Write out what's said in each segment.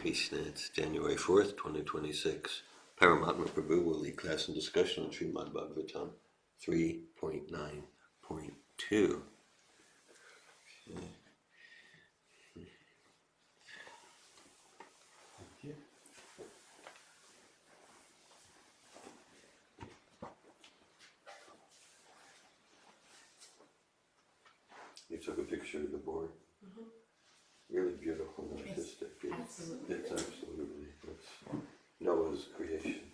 Krishna, it's January 4th, 2026. Paramatma Prabhu will lead class and discussion on Srimad Bhagavatam 3.9.2. You took a picture of the board. Mm-hmm. Really beautiful and artistic. Absolutely. It's absolutely. It's Noah's creation.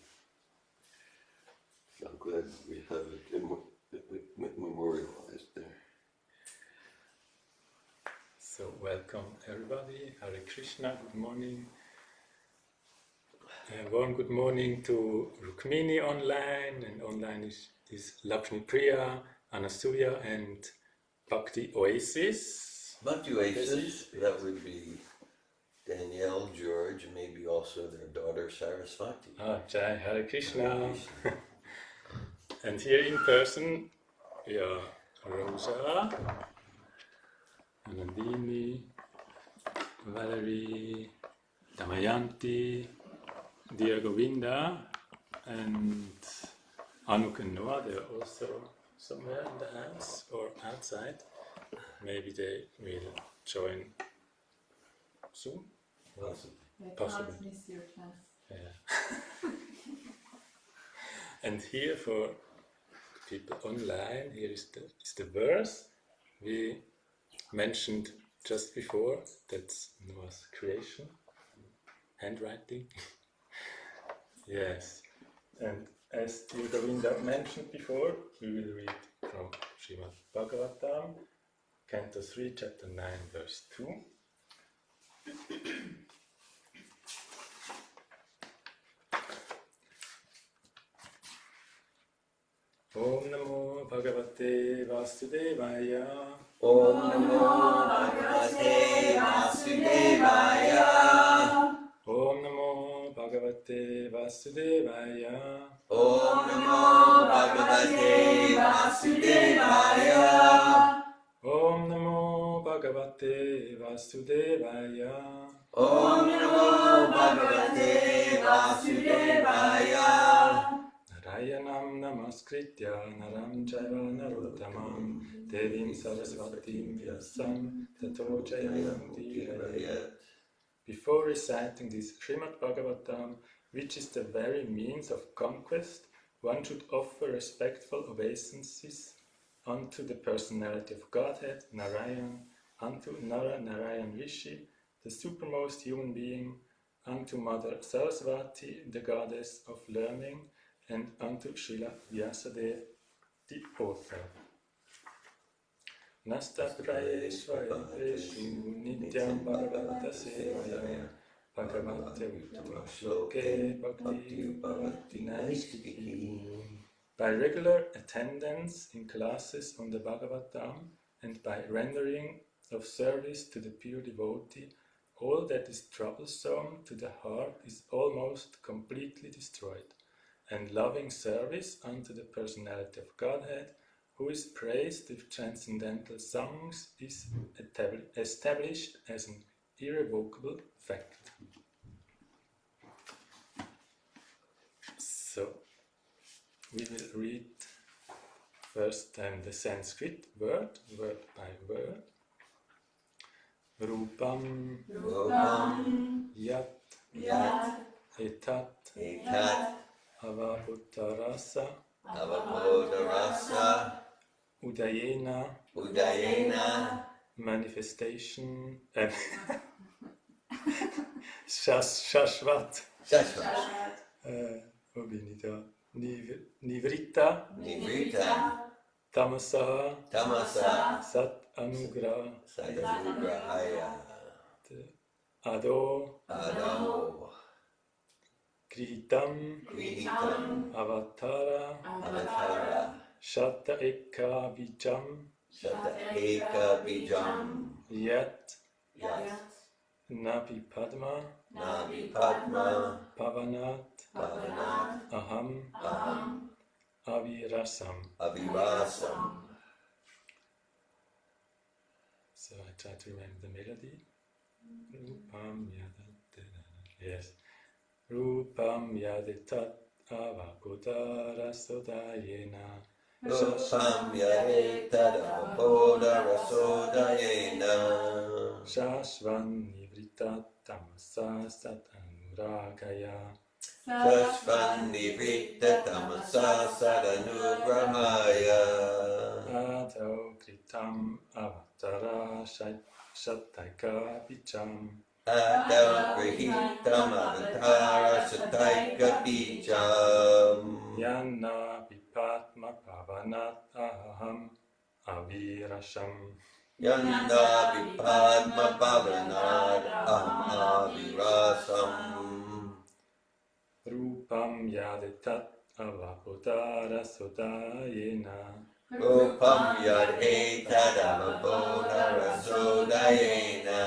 I'm glad we have it memorialized there. So welcome everybody. Hare Krishna. Good morning. Warm good morning to Rukmini online, and online is Lakshmi Priya, Anasuya, and Bhakti Oasis. Bhakti Oasis, that would be Danielle, George, and maybe also their daughter Saraswati. Jai Hare Krishna. And here in person, we are Rosa, Anandini, Valerie, Damayanti, Dear Govinda, and Anuk and Noah. They are also somewhere in the house or outside. Maybe they will join soon. Possibly. Can't miss your class. Yeah. And here for people online, here is the verse we mentioned just before. That's Noah's creation, handwriting. Yes. And as Dear Govinda mentioned before, we will read from Srimad Bhagavatam, Canto 3, Chapter 9, Verse 2. Om Namo Bhagavate Vasudevaya. Om Namo Bhagavate Vasudevaya. Om Namo Bhagavate Vasudevaya. Om Namo Bhagavate Vasudevaya. Om Namo Bhagavate Vasudevaya. Om Namo Bhagavate Vasudevaya. Narayanam Namaskritya Naram Jaiva Narottamam Devim Saraswatim Vyasam Tato Jayam Diyayat. Before reciting this Srimad Bhagavatam, which is the very means of conquest, one should offer respectful obeisances unto the personality of Godhead, Narayan, unto Nara Narayan Rishi, the supermost human being, unto Mother Saraswati, the goddess of learning, and unto Srila Vyasadeva, the author. Nasta prayeshvareshu nityam bhagavata sevaya bhagavate uttamashloke bhakti bhakti naistiki. By regular attendance in classes on the Bhagavatam and by rendering of service to the pure devotee, all that is troublesome to the heart is almost completely destroyed, and loving service unto the personality of Godhead, who is praised with transcendental songs, is established as an irrevocable fact. So, we will read first the Sanskrit word by word. Rupam, Rupam, Yat, Etat, Avabhutarasa, Udayena, manifestation, Shashvat, wo bin ich da? Nivrita, Tamasa, Sat Anugrahaya, Ado, Krihitam, Avatara, Shata Eka Bijam, Yat, Nabi Padma, Pavanat, Aham, Avirasam. So I try to remember the melody. Rupam, Yes. Rupam yaditat avabodhara sodayena. Rupam yadetadavabodha rasodayena. Shashvan nivritat tamasa satanuragaya. Shashvan nivritta tamasa sadanugrahaya. Adho kritam avatara shataika picham. Adau grihitam avatara sataika bijam. Yana vipatma pavanat aham avirasham. Yanda vipadma bhavanad aham avirasam. Rupam yaditat avabodhara sodayena. Rupam yad etadavabodha rasodayena.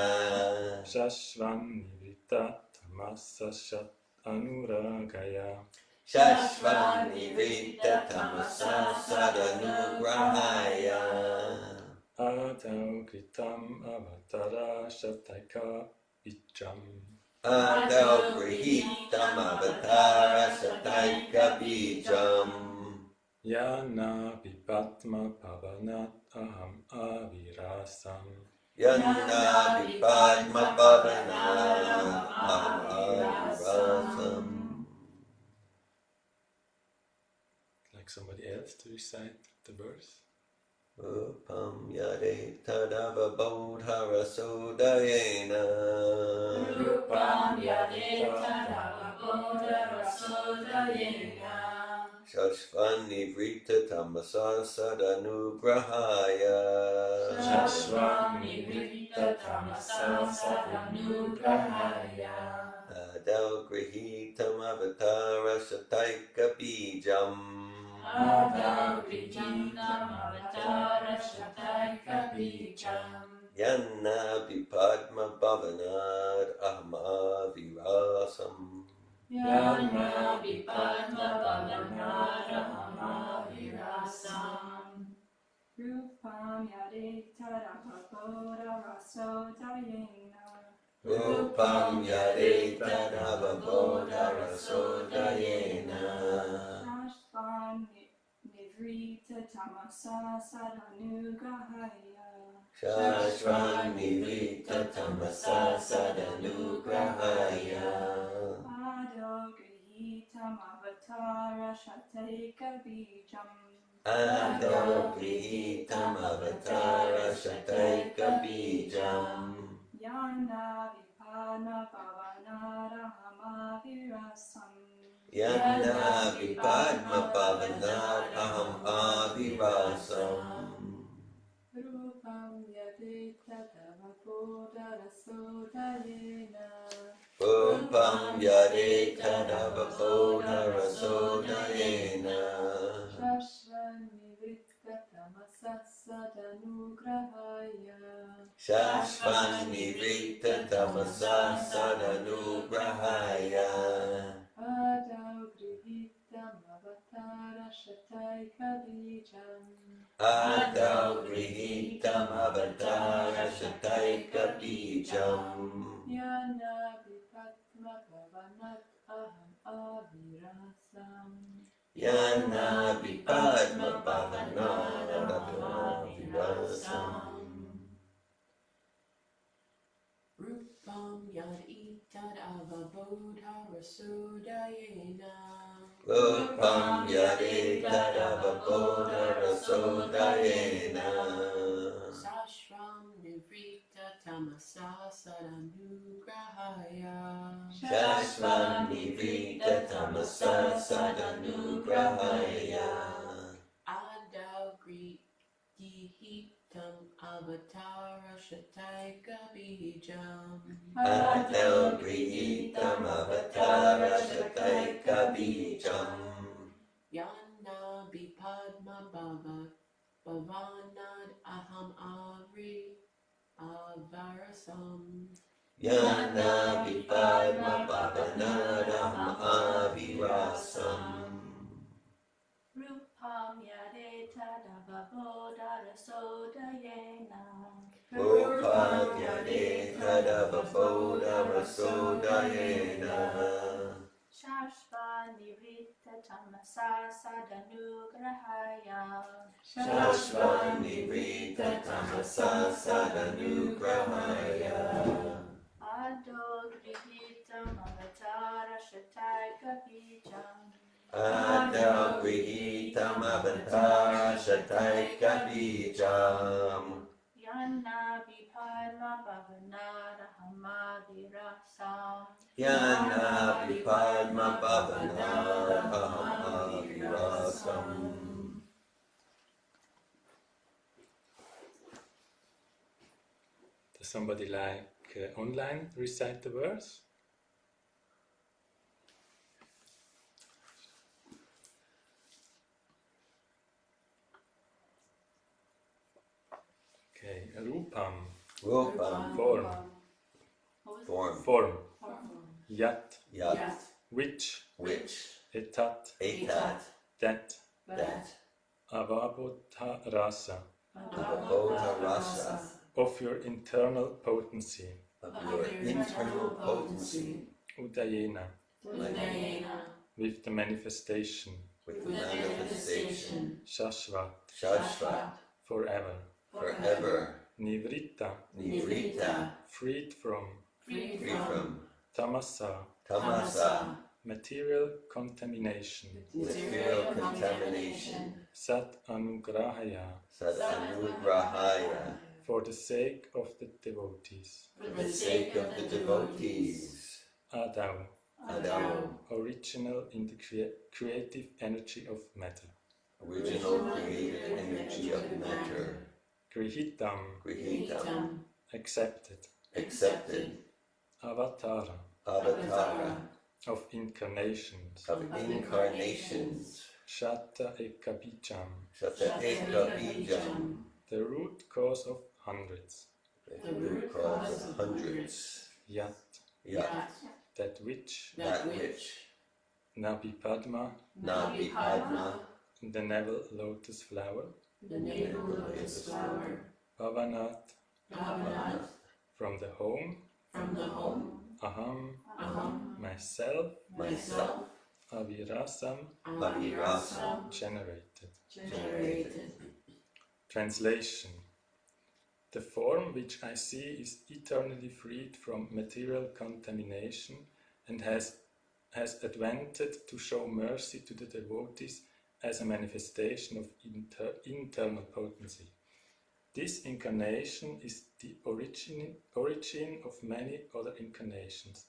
Shashvan nivritat tamasa shat anuragaya. Shashvan nivritta tamasa sadanugrahaya. Adau kritam avatara shataika picham. Adau grihitam avatara sataika bijam. Yana vipatma pavanat aham avirasam. Yanda vipadma bhavanad aham avirasam. Like somebody else to recite the verse. Rupam yade tadavabodha rasodayena. Rupam yadetadavabodha rasodayena. Shashvan nivrita tamasa sadanugrahaya. Shashvan nivritta tamasa sadunugrahaya. Adau grihitam avatara sataika bijam. Adau grihitam avatara shataika bijam. Yanna vipadma bhavanad aham avirasam. Yana vipadma bhavanada hamavirasam. Rupam yadetadavabodha rasodayena. Rupam yadetadavabodha rasodayena. Shashvan nivrita tamasa sadanugrahaya. Shashvan nivrita tamasa sadanugrahaya. Ado grihitam avatara shataika bijam. Adau grihitam avatara shataika bijam. Yana vipana pavanara hamavirasam. Yanna vipadma bhavanad aham avirasam. Rupam yadetadavabodha rasodayena. Rupam yadetadavabodha rasodayena. Shashvan nivritta tamasatsadanugrahaya. Shashvan nivrita tamasa sadanugrahaya. Adau grihitam avatara shataika bijam. Adau grihitam avatara shataika bijam. Yana vipatma pavanat aham avirasam. Yana vipadma bhavanad aham avirasam. Rupam yad itad avabodha rasodayena. Rupam yadetadavabodha rasodayena. Sashram nivrita tamasa sadanugrahaya. Shashvan nivrita tamasa sadanugrahaya. Adau grihitam avatara shataika bijam. Adau grihitam avatara shataika bijam. Yana bipadma bhavanad aham avarasam. Yana vipadma bhavanad aham avirasam. Rupam yadetadavabodha rasodayena. Upadyane Tadavavodavasodayena Shashvanivritta tamasa sadanugrahaya. Shashvanivritta tamasa sadanugrahaya Ado grihitam avatara shataika bijam. Adau Grihitam Avatara Shataika Bijam Yanna vipadma pavanara hamavirasam. Yana Vipadma Bhavanara Ahavirasam. Does somebody like online recite the verse? Okay, Rupam, Rupam, form, form, form, Yat, Yat, which, Etat, that, that, Avabodha rasa, Avabodha Rasa, of your internal potency, of your internal potency, Udayena, with the manifestation, with the manifestation, Shashvat, Shashvat, forever, forever, Nivritta, Nivrita, freed from, free from, Tamasa, Tamasa, material contamination, material contamination, Sat Anugrahaya, Sadanugrahaya, for the sake of the devotees, for the sake of the devotees, Adau, Adao, original in the creative energy of matter, original creative energy of matter, Grihitam, Grihitam, accepted, accepted, Avatara, Avatara, of incarnations, of incarnations, Shatta Ekabijam, Shata Eka Bijam, the root cause of hundreds, the root cause of hundreds, Yat, Yat, that which, Nabi Padma, Nabi Padma, the navel lotus flower, lotus flower, Pavanat, Pavanat, from the home, Aham, myself, Avirasam, Avirasam, generated. generated. Translation. The form which I see is eternally freed from material contamination and has advented to show mercy to the devotees as a manifestation of internal potency. This incarnation is the origin of many other incarnations,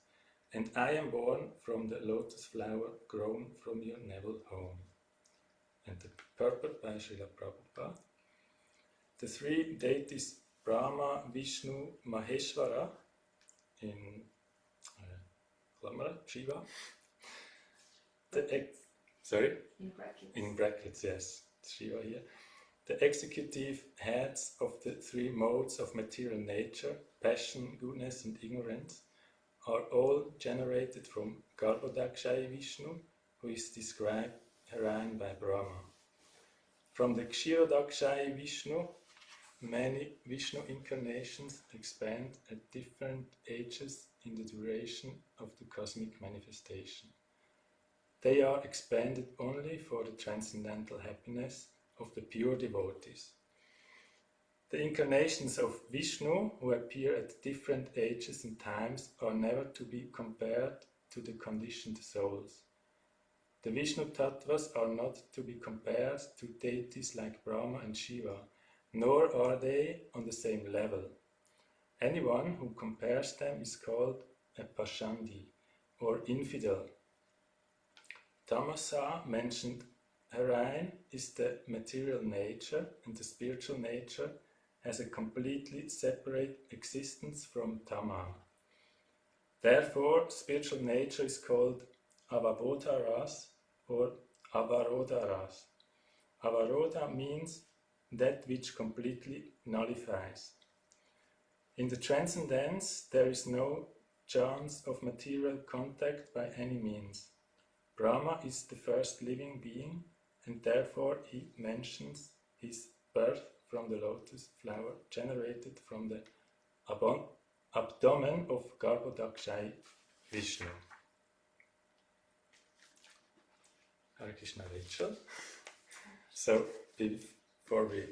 and I am born from the lotus flower grown from your navel home. And the purport by Srila Prabhupada. The three deities Brahma, Vishnu, Maheshwara in Shiva. In brackets, yes, Shiva here. The executive heads of the three modes of material nature, passion, goodness, and ignorance, are all generated from Garbhodakshaya Vishnu, who is described herein by Brahma. From the Kshirodakshaya Vishnu, many Vishnu incarnations expand at different ages in the duration of the cosmic manifestation. They are expanded only for the transcendental happiness of the pure devotees. The incarnations of Vishnu, who appear at different ages and times, are never to be compared to the conditioned souls. The Vishnu Tattvas are not to be compared to deities like Brahma and Shiva, nor are they on the same level. Anyone who compares them is called a Pashandi, or infidel. Tamasa, mentioned herein, is the material nature, and the spiritual nature has a completely separate existence from Tama. Therefore, spiritual nature is called Avabodharas or Avarodharas. Avarodha means that which completely nullifies. In the transcendence, there is no chance of material contact by any means. Brahma is the first living being, and therefore he mentions his birth from the lotus flower generated from the abdomen of Garbhodakshai Vishnu. Hare Krishna, Rachel. So, before we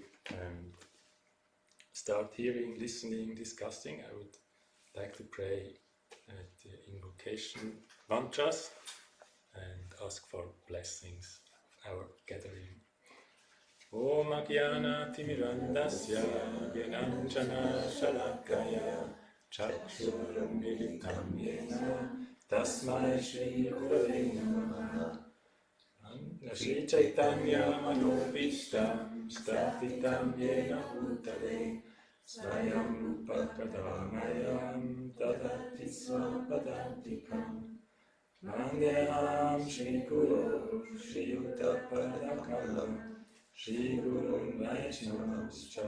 start hearing, listening, discussing, I would like to pray the invocation mantras and ask for blessings of our gathering. Om Agyana Timirandasya Gyananjana Shalakaya Chakshurmilitam Yena Tasmai Shri Gurave Namaha. Shri Chaitanya Manobishtam Statitam Yena Bhutale Swayam Rupa Kadamayam Dadati Swapadantikam Vandeham Shri Guru Shri Uttapadakalam Shri Gurun Vaishnavamscha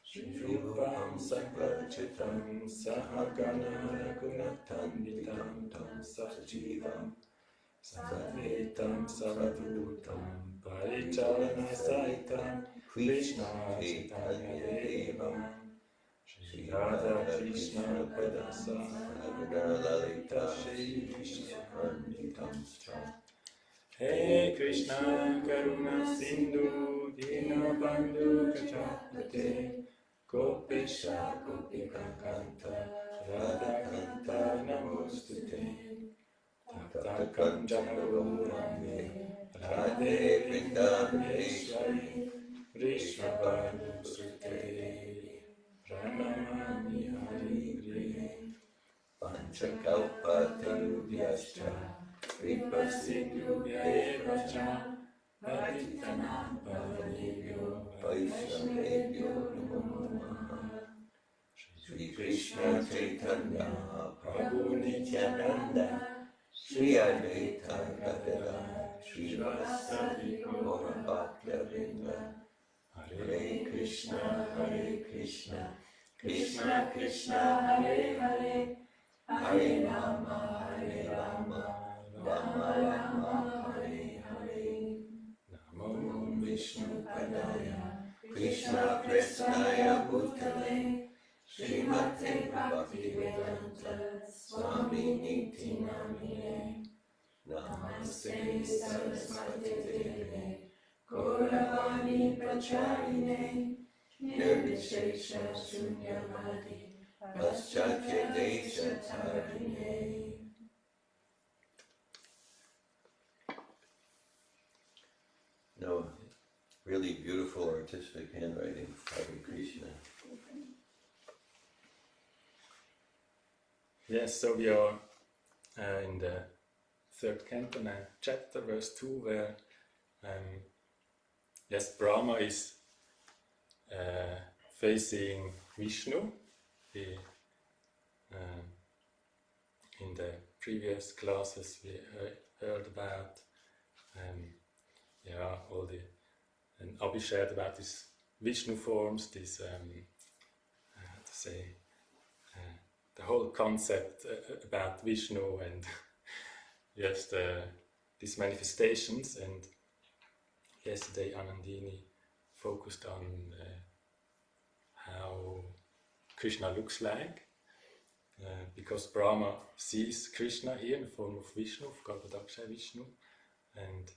Shri Rupam Sankvarchitam Sahagana Raghunathanvitam Tam Sajivam Sadvetam Savadutam Parichalana Saitam Krishna Chaitanya Devam Shri Radha Krishna Padasa Sagara Lalita Shri Krishna Karnitamscha Hey Krishna Karuna Sindhu Dinabandhu Kachapate Gopesha Gopika Kanta Radha Kanta Namostute Tapta Kanjana Gauranga Radhe Vrindaveshwari Vrishabhanu Sute Pranamami Hari Panchakalpatarubhyascha Kripasindhubhya eva cha Patitanam Pavanebhyo Vaishnavebhyo Namo Namaha. Shri Krishna Chaitanya Prabhu Nityananda Shri Advaita Gadadhara Shri Vasadi Gaura Bhakta Hare Krishna Krishna Krishna Hare Hare Hare Rama Rama Rama Hare Hare Namo Vishnu Padaya Krishna Prestaya Bhutale Srimate Bhaktivedanta Swami Niti Namine Namaste Saraswati Deve Gauravani Pracharine Nirvishesha Shunyavadi Paschatya Desha Tarine. No, really beautiful artistic handwriting, Hare Krishna. Yes, so we are in the third canto, chapter, verse 2, where yes, Brahma is facing Vishnu. In the previous classes we heard about all the, and Abhi shared about these Vishnu forms, this the whole concept about Vishnu and yes, these manifestations. And yesterday Anandini focused on how Krishna looks like, because Brahma sees Krishna here in the form of Vishnu, of Garbhodakshai Vishnu. And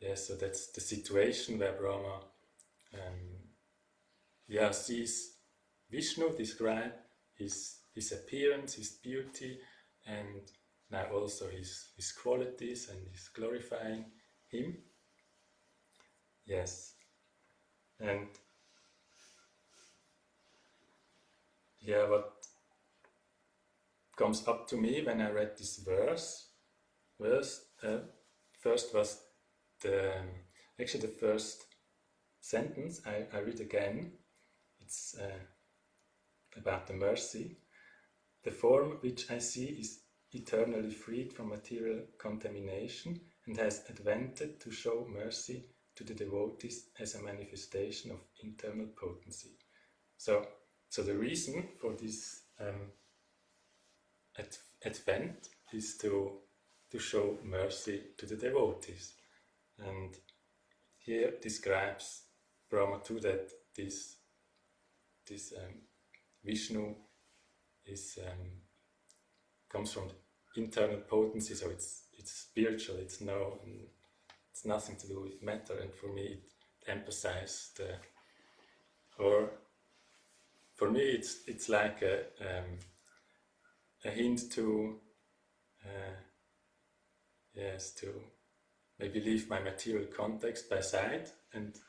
yes, so that's the situation where Brahma sees Vishnu describe his appearance, his beauty, and now also his qualities, and is glorifying him. Yes. And what comes up to me when I read this verse first was the first sentence. I read again. It's about the mercy. The form which I see is eternally freed from material contamination and has advented to show mercy to the devotees as a manifestation of internal potency. So the reason for this advent is to show mercy to the devotees. And here describes Brahma too that this Vishnu is comes from internal potency, so it's spiritual. It's nothing to do with matter, and for me it emphasizes for me it's like a hint to to maybe leave my material context by side and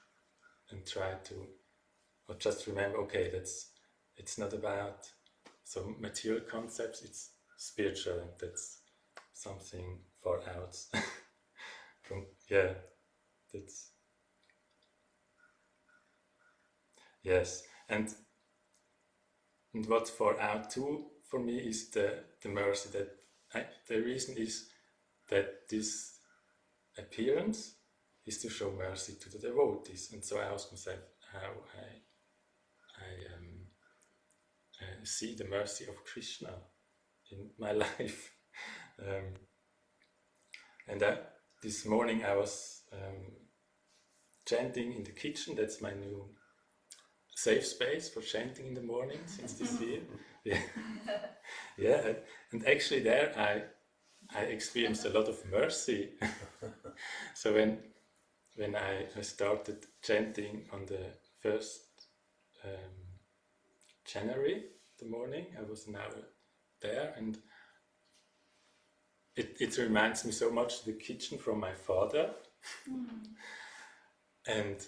try to, or just remember, okay, it's not about some material concepts, it's spiritual, and that's something far out from, that's, yes, and what's far out too for me is the mercy that the reason is that this appearance is to show mercy to the devotees, and so I ask myself how I see the mercy of Krishna in my life. And this morning I was chanting in the kitchen. That's my new safe space for chanting in the morning since this year. Yeah, and actually there I experienced a lot of mercy. So when I started chanting on the 1st January, the morning, I was an hour there, and it reminds me so much of the kitchen from my father. And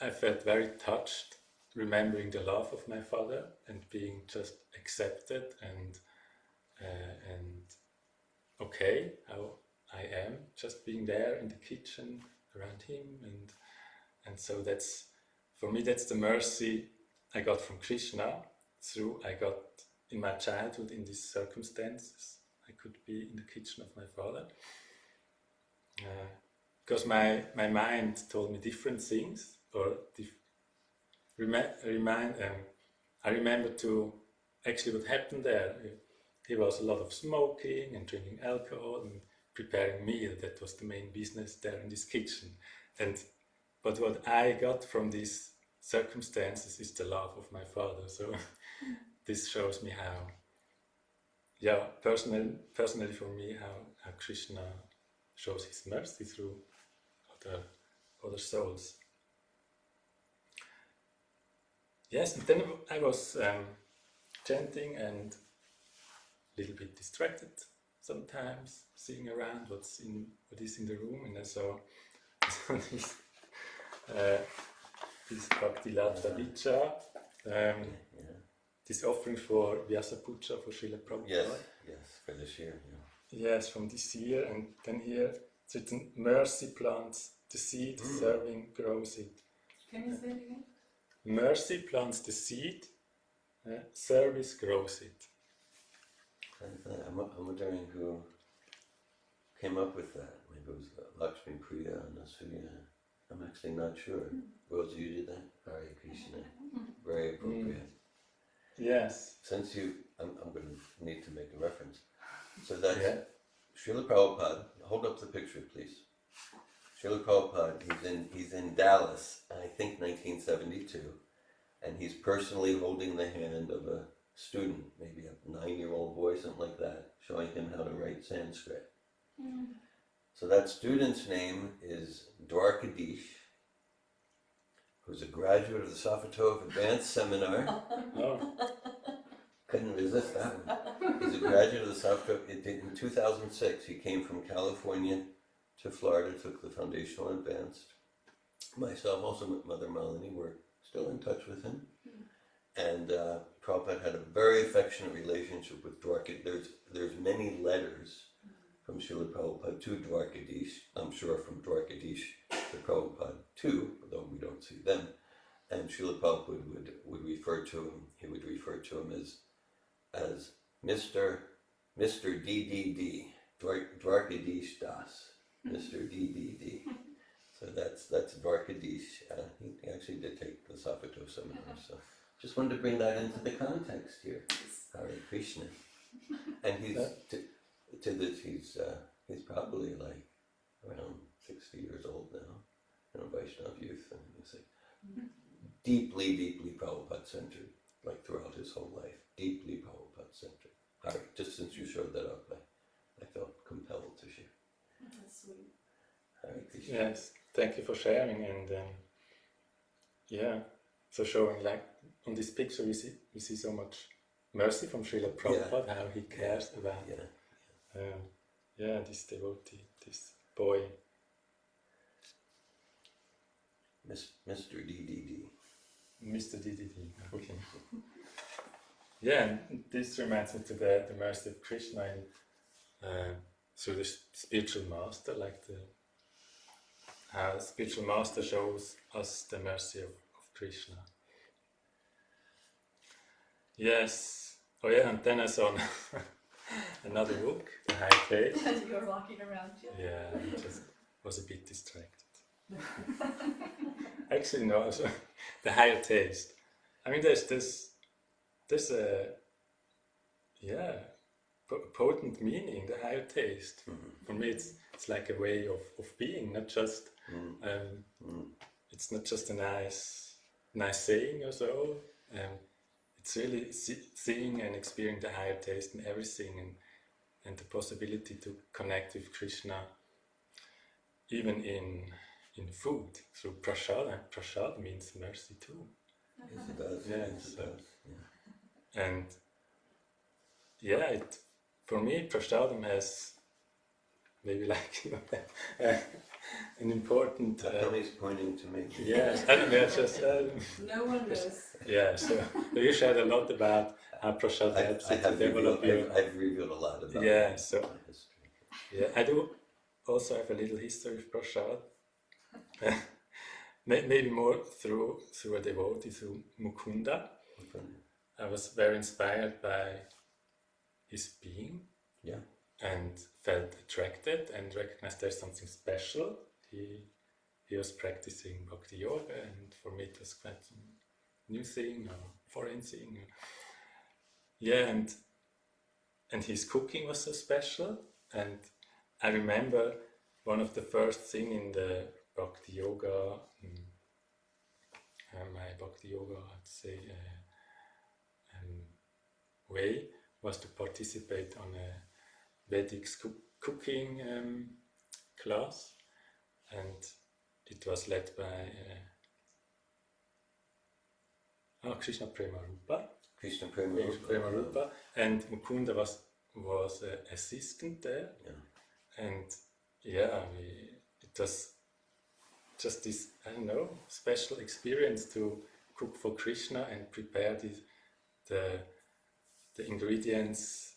I felt very touched, remembering the love of my father and being just accepted and okay, how I am, just being there in the kitchen around him, and so that's, for me, that's the mercy I got from Krishna. I got in my childhood in these circumstances. I could be in the kitchen of my father because my mind told me different things, or I remember to actually what happened there. There was a lot of smoking and drinking alcohol and preparing meal. That was the main business there in this kitchen. But what I got from these circumstances is the love of my father. So this shows me how, personally for me, how Krishna shows his mercy through other souls. Yes, and then I was chanting and a little bit distracted sometimes, seeing around what is in the room, and I saw this Bhakti Lata Vicha, this offering for Vyasa Puja for Srila Prabhupada. Yes, for this year. Yes, from this year, and then here certain mercy plants the seed, serving grows it. Can you say it again? Mercy plants the seed, service grows it. I'm wondering who came up with that. Maybe it was Lakshmi Priya and Asuya. I'm actually not sure. Rose, you did that? Hare Krishna. Very appropriate. Yes. Since I'm going to need to make a reference. So that's Srila Prabhupada. Hold up the picture, please. Srila Prabhupada, he's in Dallas, I think 1972, and he's personally holding the hand of a student, maybe a 9-year-old boy, something like that, showing him how to write Sanskrit. So that student's name is Dwarkadish, who's a graduate of the Sofatov Advanced Seminar. Couldn't resist that one. He's a graduate of the Sofatov. In 2006, he came from California to Florida, took the Foundational Advanced. Myself, also Mother Malini, were still in touch with him. And Prabhupada had a very affectionate relationship with Dwarkadish. There's many letters from Srila Prabhupada to Dwarkadish. I'm sure from Dwarkadish to Prabhupada too, although we don't see them. And Srila Prabhupada would refer to him. He would refer to him as Mr. DDD, Dwarkadish Das, Mr. DDD. So that's Dwarkadish. He actually did take the Sofatov seminar. So just wanted to bring that into the context here. Hare Krishna. And he's probably like around 60 years old now, Vaishnav youth and music. deeply, deeply Prabhupada-centered, like throughout his whole life, deeply Prabhupada-centered. Hari, just since you showed that up, I felt compelled to share. That's sweet. Hare Krishna. Yes, thank you for sharing. And yeah, so showing like on this picture we see so much mercy from Srila Prabhupada, how he cares about this devotee, this boy. Mr. DDD. Mr. DDD. Okay. Yeah, and this reminds me to the mercy of Krishna through the spiritual master, like how the spiritual master shows us the mercy of Krishna. Yes. Oh yeah, and then I saw another book, The High Taste. As you were walking around. Yeah, I just was a bit distracted. Actually, no, so The Higher Taste. I mean, there's a potent meaning, the higher taste. For me, it's like a way of being, not just it's not just a nice saying or so. It's really seeing and experiencing the higher taste in everything, and the possibility to connect with Krishna, even in food through prasad. And prasad means mercy too. Yes, it does. Yeah, Yes, it does. Yeah. And yeah, for me, prasadam has maybe like an important. He's pointing to me. Yes, I don't know, just. No one knows. Yeah, so you shared a lot about how prasad helps you to develop your. I've revealed a lot about so my history. Yeah, I do also have a little history of prasad. Maybe more through a devotee, through Mukunda. I was very inspired by his being. Yeah. And felt attracted and recognized there's something special. He was practicing bhakti yoga, and for me it was quite some new thing or foreign thing. Yeah, and his cooking was so special. And I remember one of the first thing in the bhakti yoga, my bhakti yoga, I'd say, way was to participate on a Vedic cooking class, and it was led by Krishna Premarupa. Krishna Premarupa. And Mukunda was an assistant there. Yeah. And it was just this, I don't know, special experience to cook for Krishna and prepare the ingredients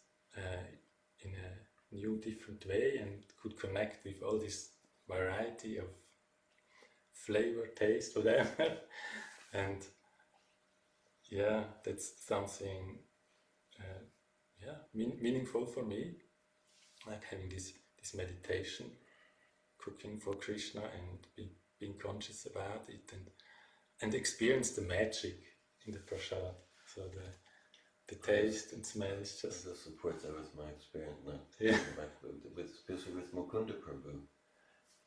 in a new, different way, and could connect with all this variety of flavor, taste, whatever. And yeah, that's something meaningful for me, like having this meditation, cooking for Krishna, and being conscious about it, and experience the magic in the prasad. So the taste and smell is just... That supports that with my experience, especially with Mukunda Prabhu.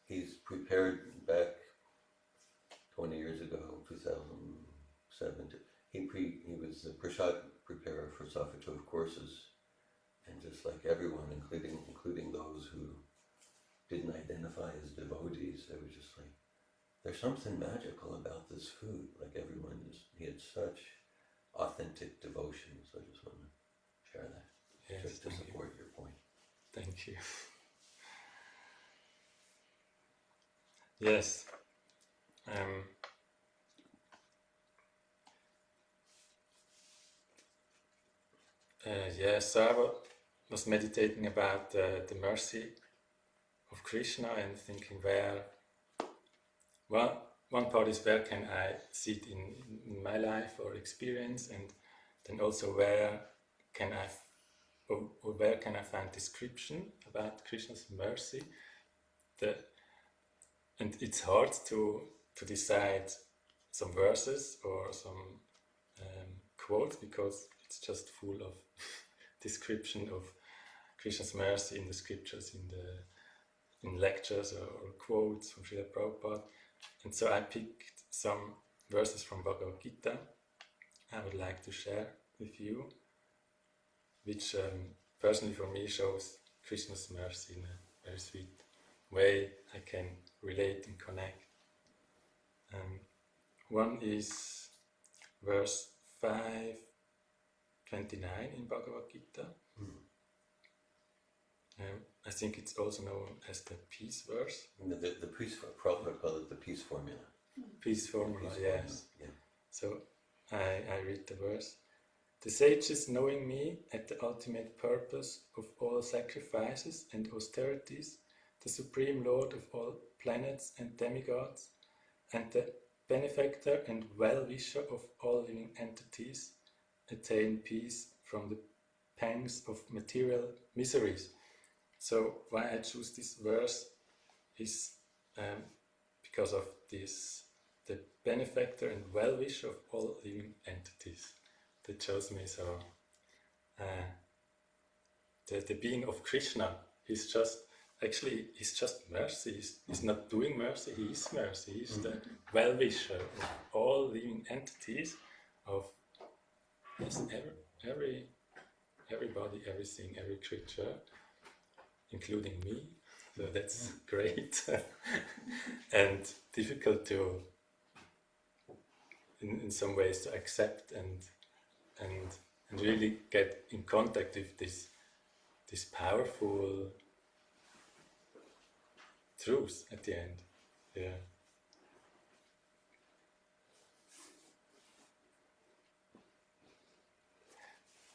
He's prepared back 20 years ago, 2007. He was the prasad preparer for Safatov courses, and just like everyone, including those who didn't identify as devotees, they were just like, there's something magical about this food. Like everyone, he had such authentic devotion. So I just want to share that, just to support your point. Thank you. Yes. So I was meditating about the mercy of Krishna and thinking one part is where can I see it in my life or experience, and then also where can I find description about Krishna's mercy. And it's hard to decide some verses or some quotes, because it's just full of description of Krishna's mercy in the scriptures, in lectures or quotes from Srila Prabhupada. And so I picked some verses from Bhagavad Gita I would like to share with you, which personally for me shows Krishna's mercy in a very sweet way. I can relate and connect. One is verse 529 in Bhagavad Gita. I think it's also known as the peace verse. The peace, Prabhupada called it the peace formula. Peace formula, Peace yes. formula, yeah. So I read the verse. The sages, knowing me at the ultimate purpose of all sacrifices and austerities, the supreme lord of all planets and demigods, and the benefactor and well-wisher of all living entities, attain peace from the pangs of material miseries. So why I choose this verse is because of this, the benefactor and well-wisher of all living entities. That shows me so the being of Krishna is just mercy. He's not doing mercy, he is mercy. He's the well-wisher of all living entities, of everybody, everything, every creature, including me. So that's great and difficult to, in some ways, to accept and really get in contact with this powerful truth at the end. Yeah.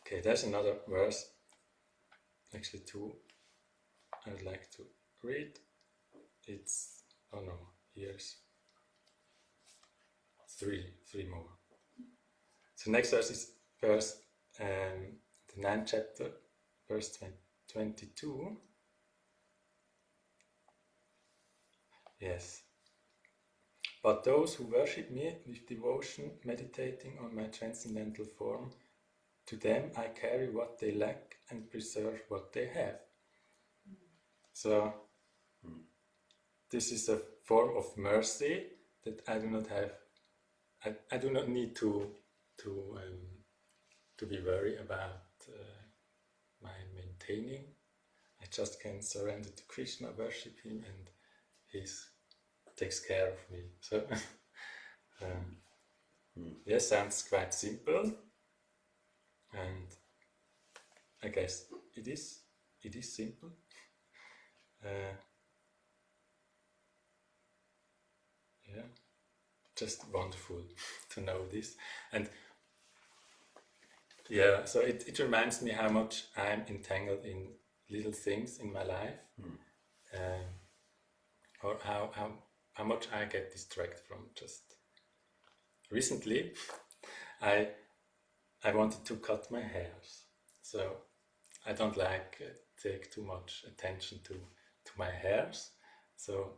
Okay, there's another verse, actually two, I would like to read. It's, oh no, here's three more. So next verse is verse, the 9th chapter, verse 22. Yes. But those who worship me with devotion, meditating on my transcendental form, to them I carry what they lack and preserve what they have. So this is a form of mercy that I do not have. I do not need to be worried about my maintaining. I just can surrender to Krishna, worship him, and he takes care of me. So yes, sounds quite simple, and I guess it is simple. Yeah, just wonderful to know this. And yeah, so it reminds me how much I'm entangled in little things in my life, or how much I get distracted from. Just recently, I wanted to cut my hairs, so I don't like take too much attention to my hairs. So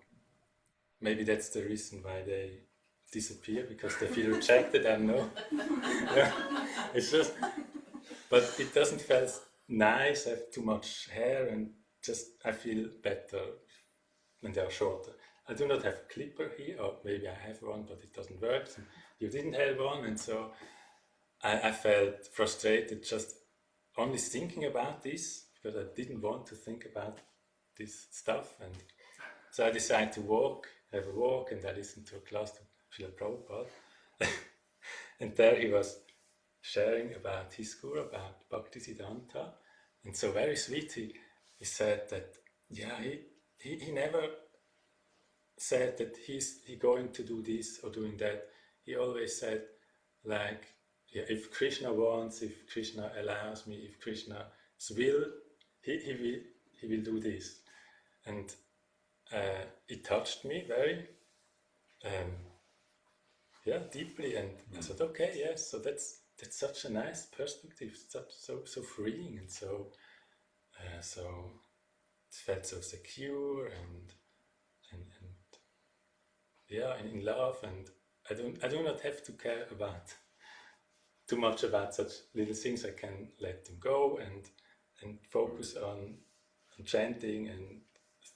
maybe that's the reason why they disappear, because they feel rejected. I know. Yeah. It's just, but it doesn't feel nice. I have too much hair, and just I feel better when they are shorter. I do not have a clipper here, or maybe I have one, but it doesn't work. So you didn't have one, and so I felt frustrated just only thinking about this, because I didn't want to think about this stuff. And so I decided to have a walk, and I listened to a class to Srila Prabhupada. And there he was sharing about his guru, about Bhaktisiddhanta. And so very sweet, he said that, yeah, he never said that he's going to do this or doing that. He always said, like, yeah, if Krishna wants, if Krishna allows me, if Krishna's will, he will do this. And it touched me very deeply, and I thought, okay, yes, so that's such a nice perspective, so freeing, and so it felt so secure and yeah, in love, and I do not have to care about too much about such little things. I can let them go and focus on chanting and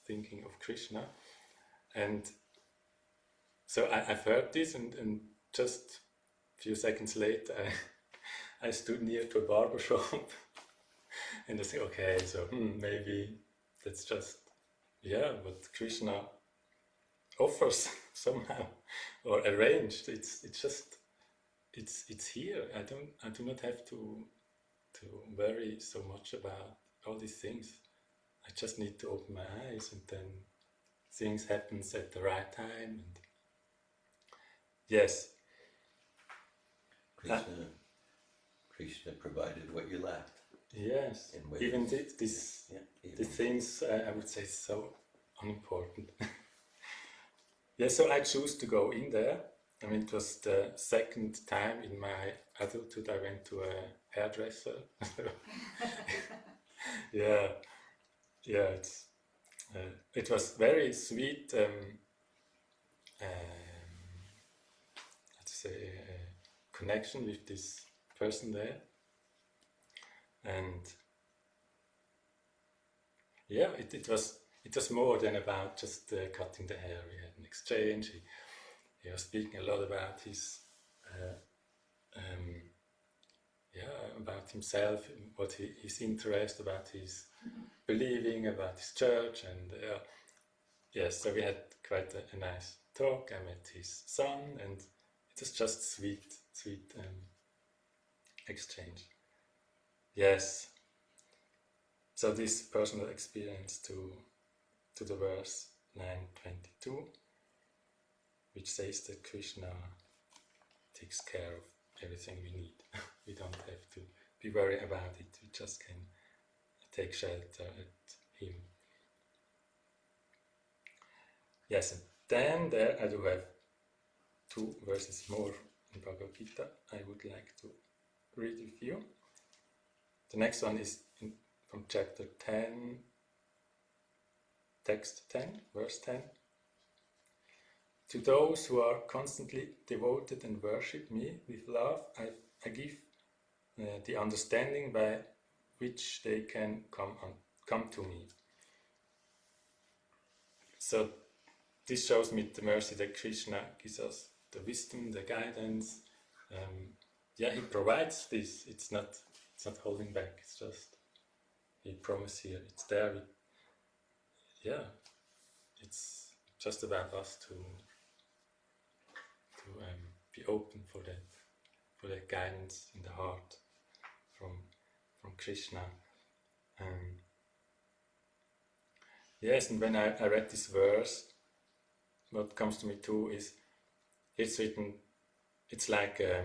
thinking of Krishna. And so I've heard this, and just a few seconds later, I stood near to a barber shop, and I said, okay, so maybe that's just what Krishna offers somehow or arranged. It's here. I do not have to worry so much about all these things. I just need to open my eyes, and then things happens at the right time. And yes, Krishna provided what you lacked. yes. Even these things, I would say, so unimportant. So I choose to go in there. I mean, it was the second time in my adulthood I went to a hairdresser. It was very sweet. Let's say connection with this person there, and it was more than about just cutting the hair. We had an exchange. He was speaking a lot about his about himself, what his interest, about his believing, about his church, and so we had quite a nice talk. I met his son, and it was just sweet exchange. Yes. So this personal experience to the verse 9:22, which says that Krishna takes care of everything we need. We don't have to be worried about it. We just can take shelter at him. Yes, and then there I do have 2 verses more in Bhagavad Gita I would like to read with you. The next one is from chapter 10, text 10, verse 10. To those who are constantly devoted and worship me with love, I give the understanding by which they can come to me. So this shows me the mercy that Krishna gives us, the wisdom, the guidance. He provides this. It's not holding back. It's just he promises here. It's there. It's just about us to be open for that guidance in the heart from Krishna. Yes, and when I read this verse, what comes to me too is it's written. It's like a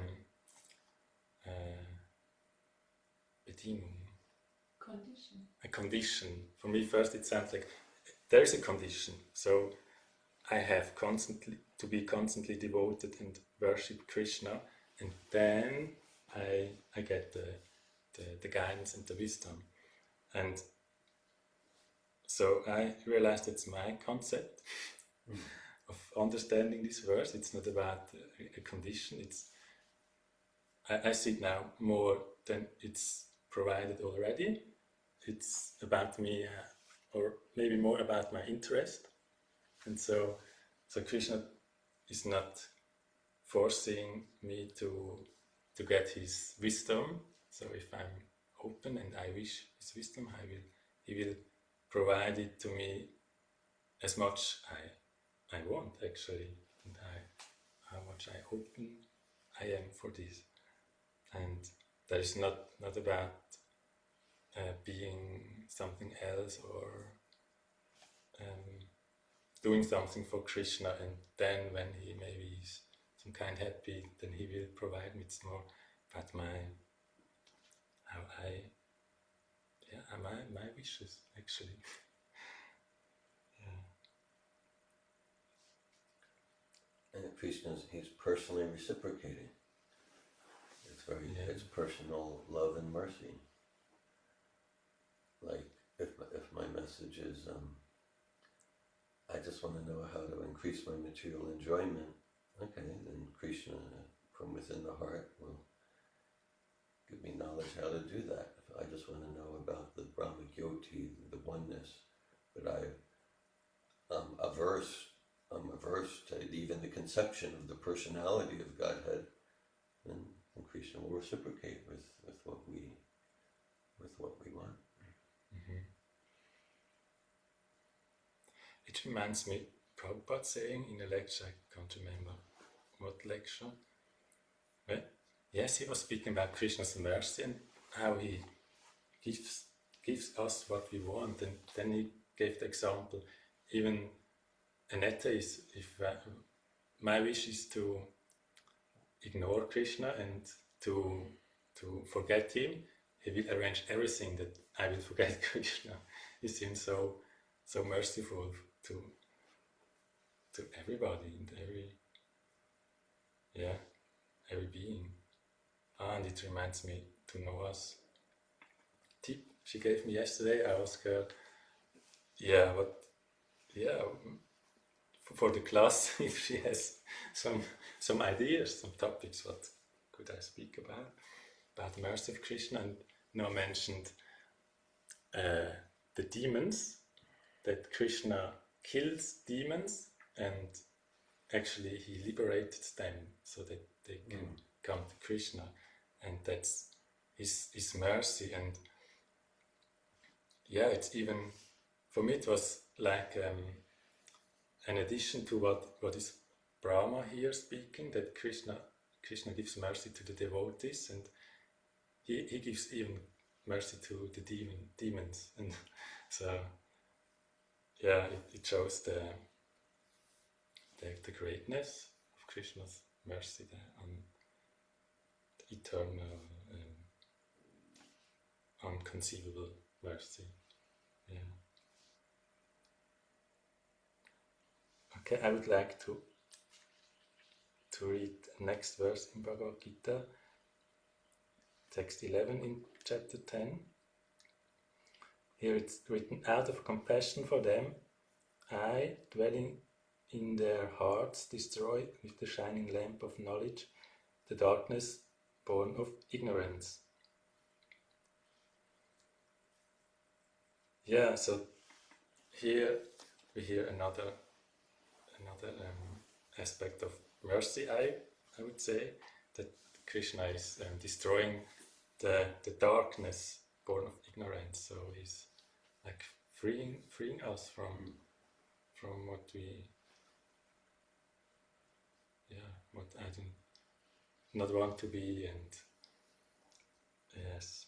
condition. For me, first it sounds like there's a condition. So I have to be constantly devoted and worship Krishna, and then I get the guidance and the wisdom. And so I realized it's my concept of understanding this verse. It's not about a condition. I see it now more than it's provided already. It's about me, or maybe more about my interest. And so Krishna is not forcing me to get his wisdom. So if I'm open and I wish his wisdom, he will provide it to me as much I want, actually, and how much I open I am for this. And that is not about being something else or doing something for Krishna, and then when he maybe is some kind happy, then he will provide me. It's more about my wishes, actually. And Krishna, he's personally reciprocating. It's personal love and mercy. Like if my message is I just want to know how to increase my material enjoyment, okay, then Krishna from within the heart will give me knowledge how to do that. If I just want to know about the Brahma Jyoti, the oneness, but I'm averse first, even the conception of the personality of Godhead, then Krishna will reciprocate with what we want. Mm-hmm. It reminds me, Prabhupada saying in a lecture, I can't remember what lecture. Well, yes, he was speaking about Krishna's mercy and how he gives us what we want, and then he gave the example, even an atheist, if my wish is to ignore Krishna and to forget him, he will arrange everything that I will forget Krishna. He seems so merciful to everybody and every being. And it reminds me to Noah's tip she gave me yesterday. I asked her, for the class, if she has some ideas, some topics, what could I speak about the mercy of Krishna. And Noah mentioned the demons, that Krishna kills demons and actually he liberated them so that they can come to Krishna, and that's his mercy. And it's even, for me it was like an addition to what is Brahma here speaking, that Krishna gives mercy to the devotees, and he gives even mercy to the demons. And so it shows the greatness of Krishna's mercy there, and the eternal, unconceivable mercy. Yeah. Okay, I would like to read next verse in Bhagavad Gita, text 11 in chapter 10. Here it's written, out of compassion for them, I, dwelling in their hearts, destroy with the shining lamp of knowledge the darkness born of ignorance. Yeah, so here we hear another aspect of mercy, I would say, that Krishna is destroying the darkness born of ignorance. So he's like freeing us from what we what I do not want to be. And yes.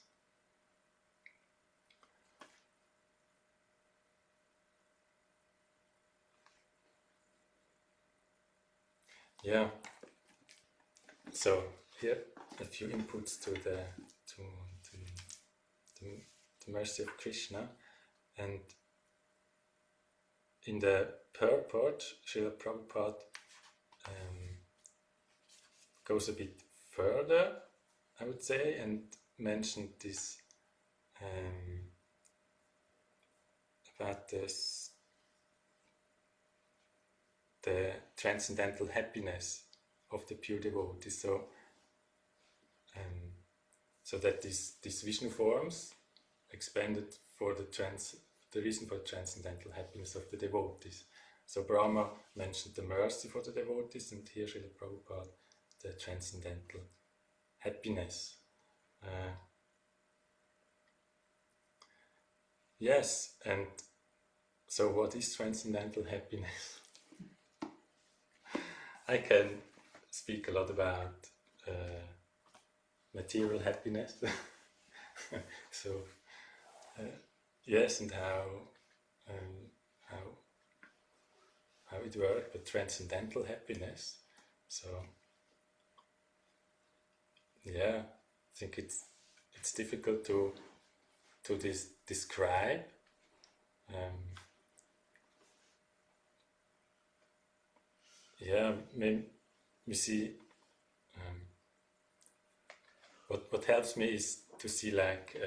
Yeah. So here a few inputs to the mercy of Krishna. And in the purport, Srila Prabhupada goes a bit further, I would say, and mentioned this about the transcendental happiness of the pure devotees. So that these Vishnu forms expanded for the reason for the transcendental happiness of the devotees. So Brahma mentioned the mercy for the devotees, and here Srila Prabhupada the transcendental happiness. Yes, and so what is transcendental happiness? I can speak a lot about material happiness. So yes, and how it works, but transcendental happiness. So I think it's difficult to describe. Maybe we see what helps me is to see like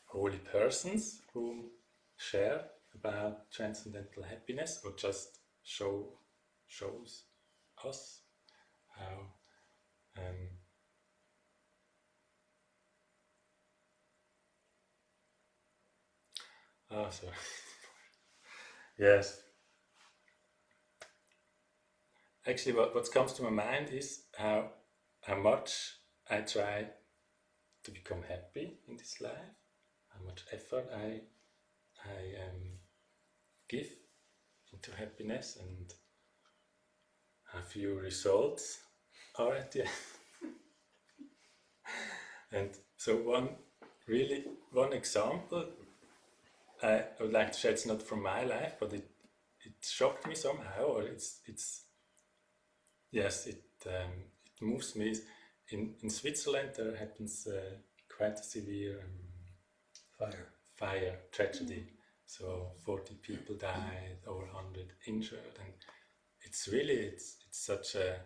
holy persons who share about transcendental happiness, or just shows us how sorry. Yes. Actually, what comes to my mind is how much I try to become happy in this life, how much effort I give into happiness, and how few results are at the end. And so one example I would like to share. It's not from my life, but it shocked me somehow, or it's yes, it moves me. In Switzerland, there happens quite a severe fire tragedy. So 40 people died, over 100 injured, and it's such a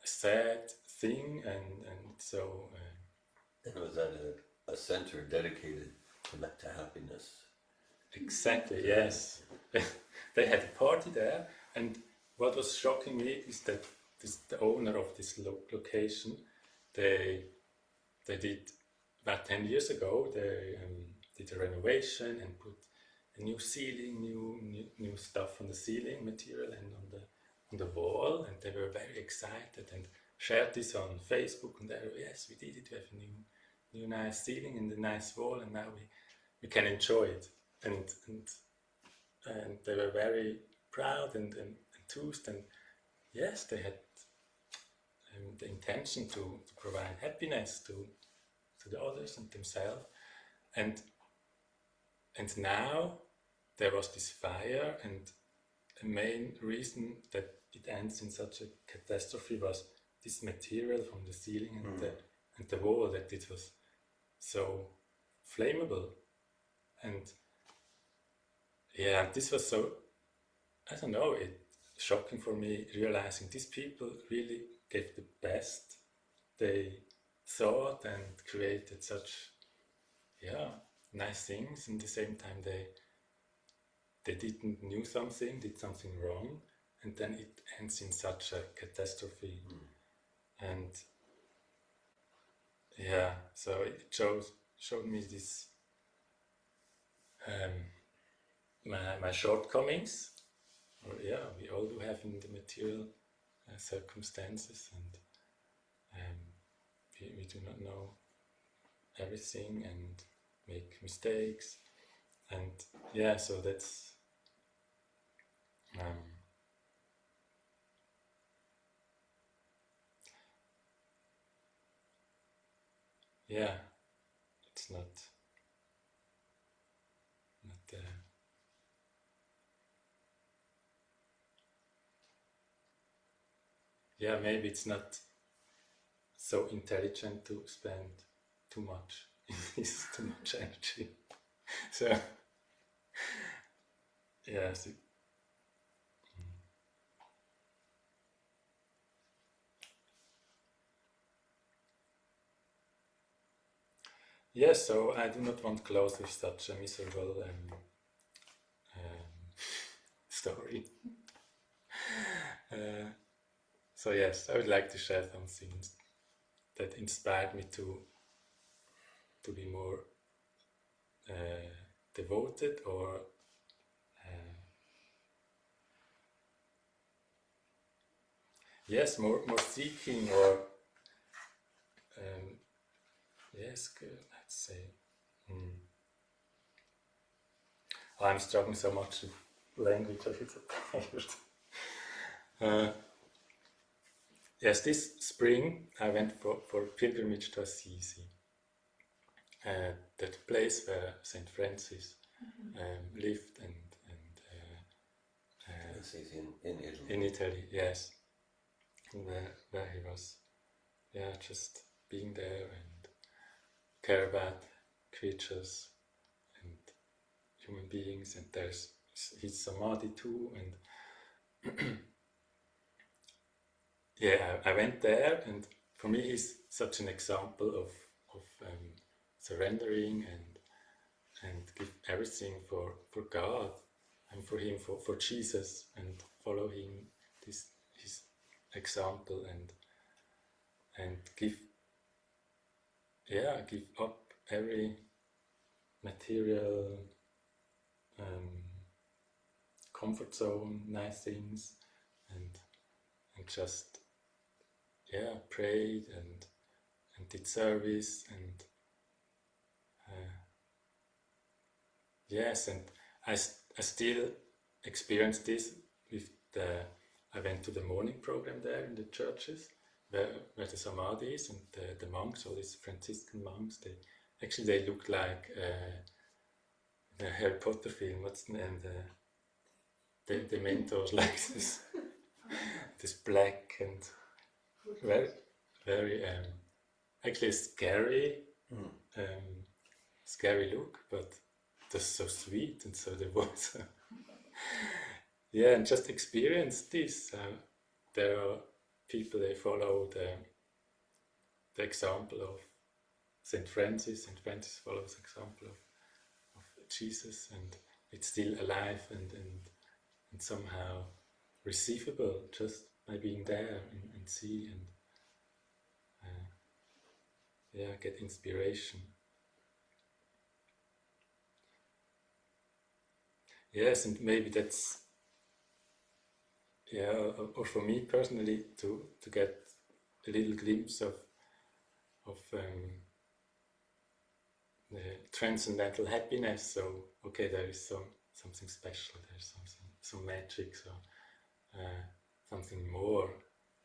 sad thing, and so. And it was at a center dedicated to happiness. Exactly, yes. They had a party there, and what was shocking me is that the owner of this location, they did about 10 years ago. They did a renovation and put a new ceiling, new stuff on the ceiling material and on the wall, and they were very excited and shared this on Facebook. And they were, yes, we did it. We have a new nice ceiling and a nice wall, and now we can enjoy it. And they were very proud and enthused, and yes, they had the intention to provide happiness to the others and themselves. And now there was this fire, and the main reason that it ends in such a catastrophe was this material from the ceiling and the wall, that it was so flammable. And yeah, this was so, I don't know, it shocking for me, realizing these people really gave the best they thought and created such nice things. And at the same time they did something wrong, and then it ends in such a catastrophe. And yeah, so it showed me this my shortcomings, or we all do have in the material circumstances, and we do not know everything and make mistakes. And so that's it's not maybe it's not so intelligent to spend too much is too much energy. So so, so I do not want to close with such a miserable story. So yes, I would like to share some things that inspired me to be more devoted, or more seeking, or good, let's say. I'm struggling so much with language, I feel so tired. This spring I went for pilgrimage to Assisi, that place where Saint Francis lived, and Assisi in Italy. In Italy, yes, where he was, just being there and care about creatures and human beings, and there's his samadhi too, and I went there, and for me he's such an example of surrendering and give everything for God and for him, for Jesus, and follow him, his example, and give up every material comfort zone, nice things, and just prayed and did service and yes, and I still experience this with I went to the morning program there in the churches where the Samadhi is, and the monks, all these Franciscan monks, they look like the Harry Potter film, what's the name, the mentors, like this black and very, very actually scary, scary look, but just so sweet and so devout. Yeah, and just experience this. There are people, they follow the example of Saint Francis. Saint Francis follows the example of Jesus, and it's still alive and somehow receivable just by being there and see and get inspiration. Yes, and maybe that's or for me personally to get a little glimpse of the transcendental happiness. So okay, there is something special. There's some magic. So something more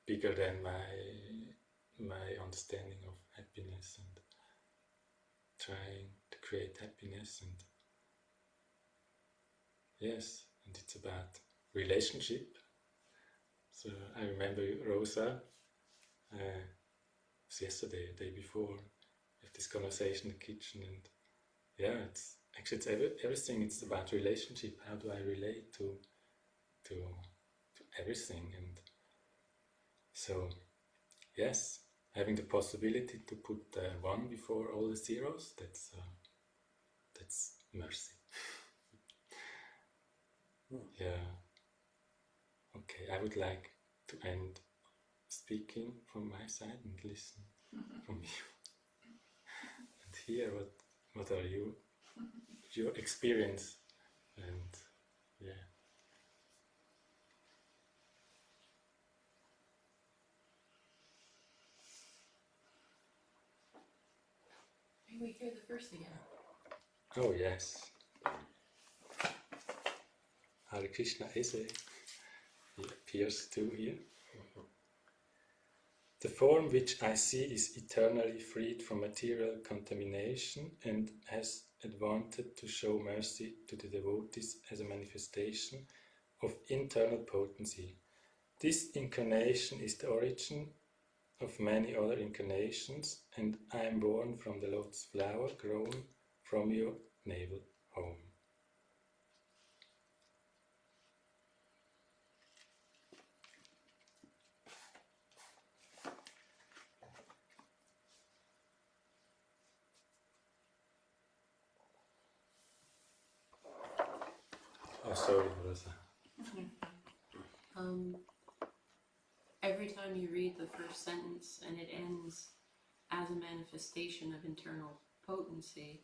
bigger than my understanding of happiness and trying to create happiness. And yes, and it's about relationship. So I remember Rosa, it was yesterday, the day before, we had this conversation in the kitchen, and it's everything. It's about relationship. How do I relate to everything? And so yes, having the possibility to put one before all the zeros, that's mercy. Yeah. Okay, I would like to end speaking from my side and listen from you and hear what are your experience, and May we hear the verse again? Oh yes. Hare Krishna essay. He appears too here. The form which I see is eternally freed from material contamination and has advanted to show mercy to the devotees as a manifestation of internal potency. This incarnation is the origin of many other incarnations, and I am born from the lotus flower grown from your navel home. Oh, sorry, Rosa. Every time you read the first sentence and it ends as a manifestation of internal potency,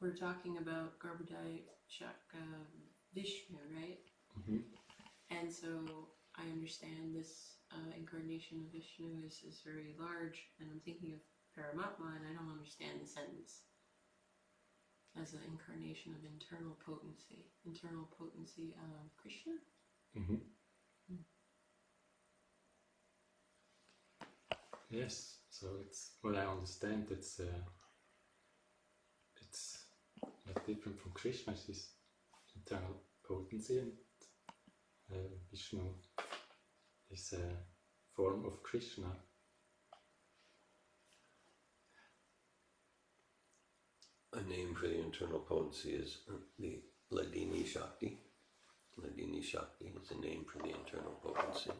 we're talking about Garbhodaya Shaka Vishnu, right? Mm-hmm. And so I understand this incarnation of Vishnu is very large, and I'm thinking of Paramatma, and I don't understand the sentence as an incarnation of internal potency of Krishna. Mm-hmm. Yes, so it's what I understand. It's not different from Krishna. It's his internal potency, and Vishnu is a form of Krishna. A name for the internal potency is the Ladini Shakti. Ladini Shakti is a name for the internal potency.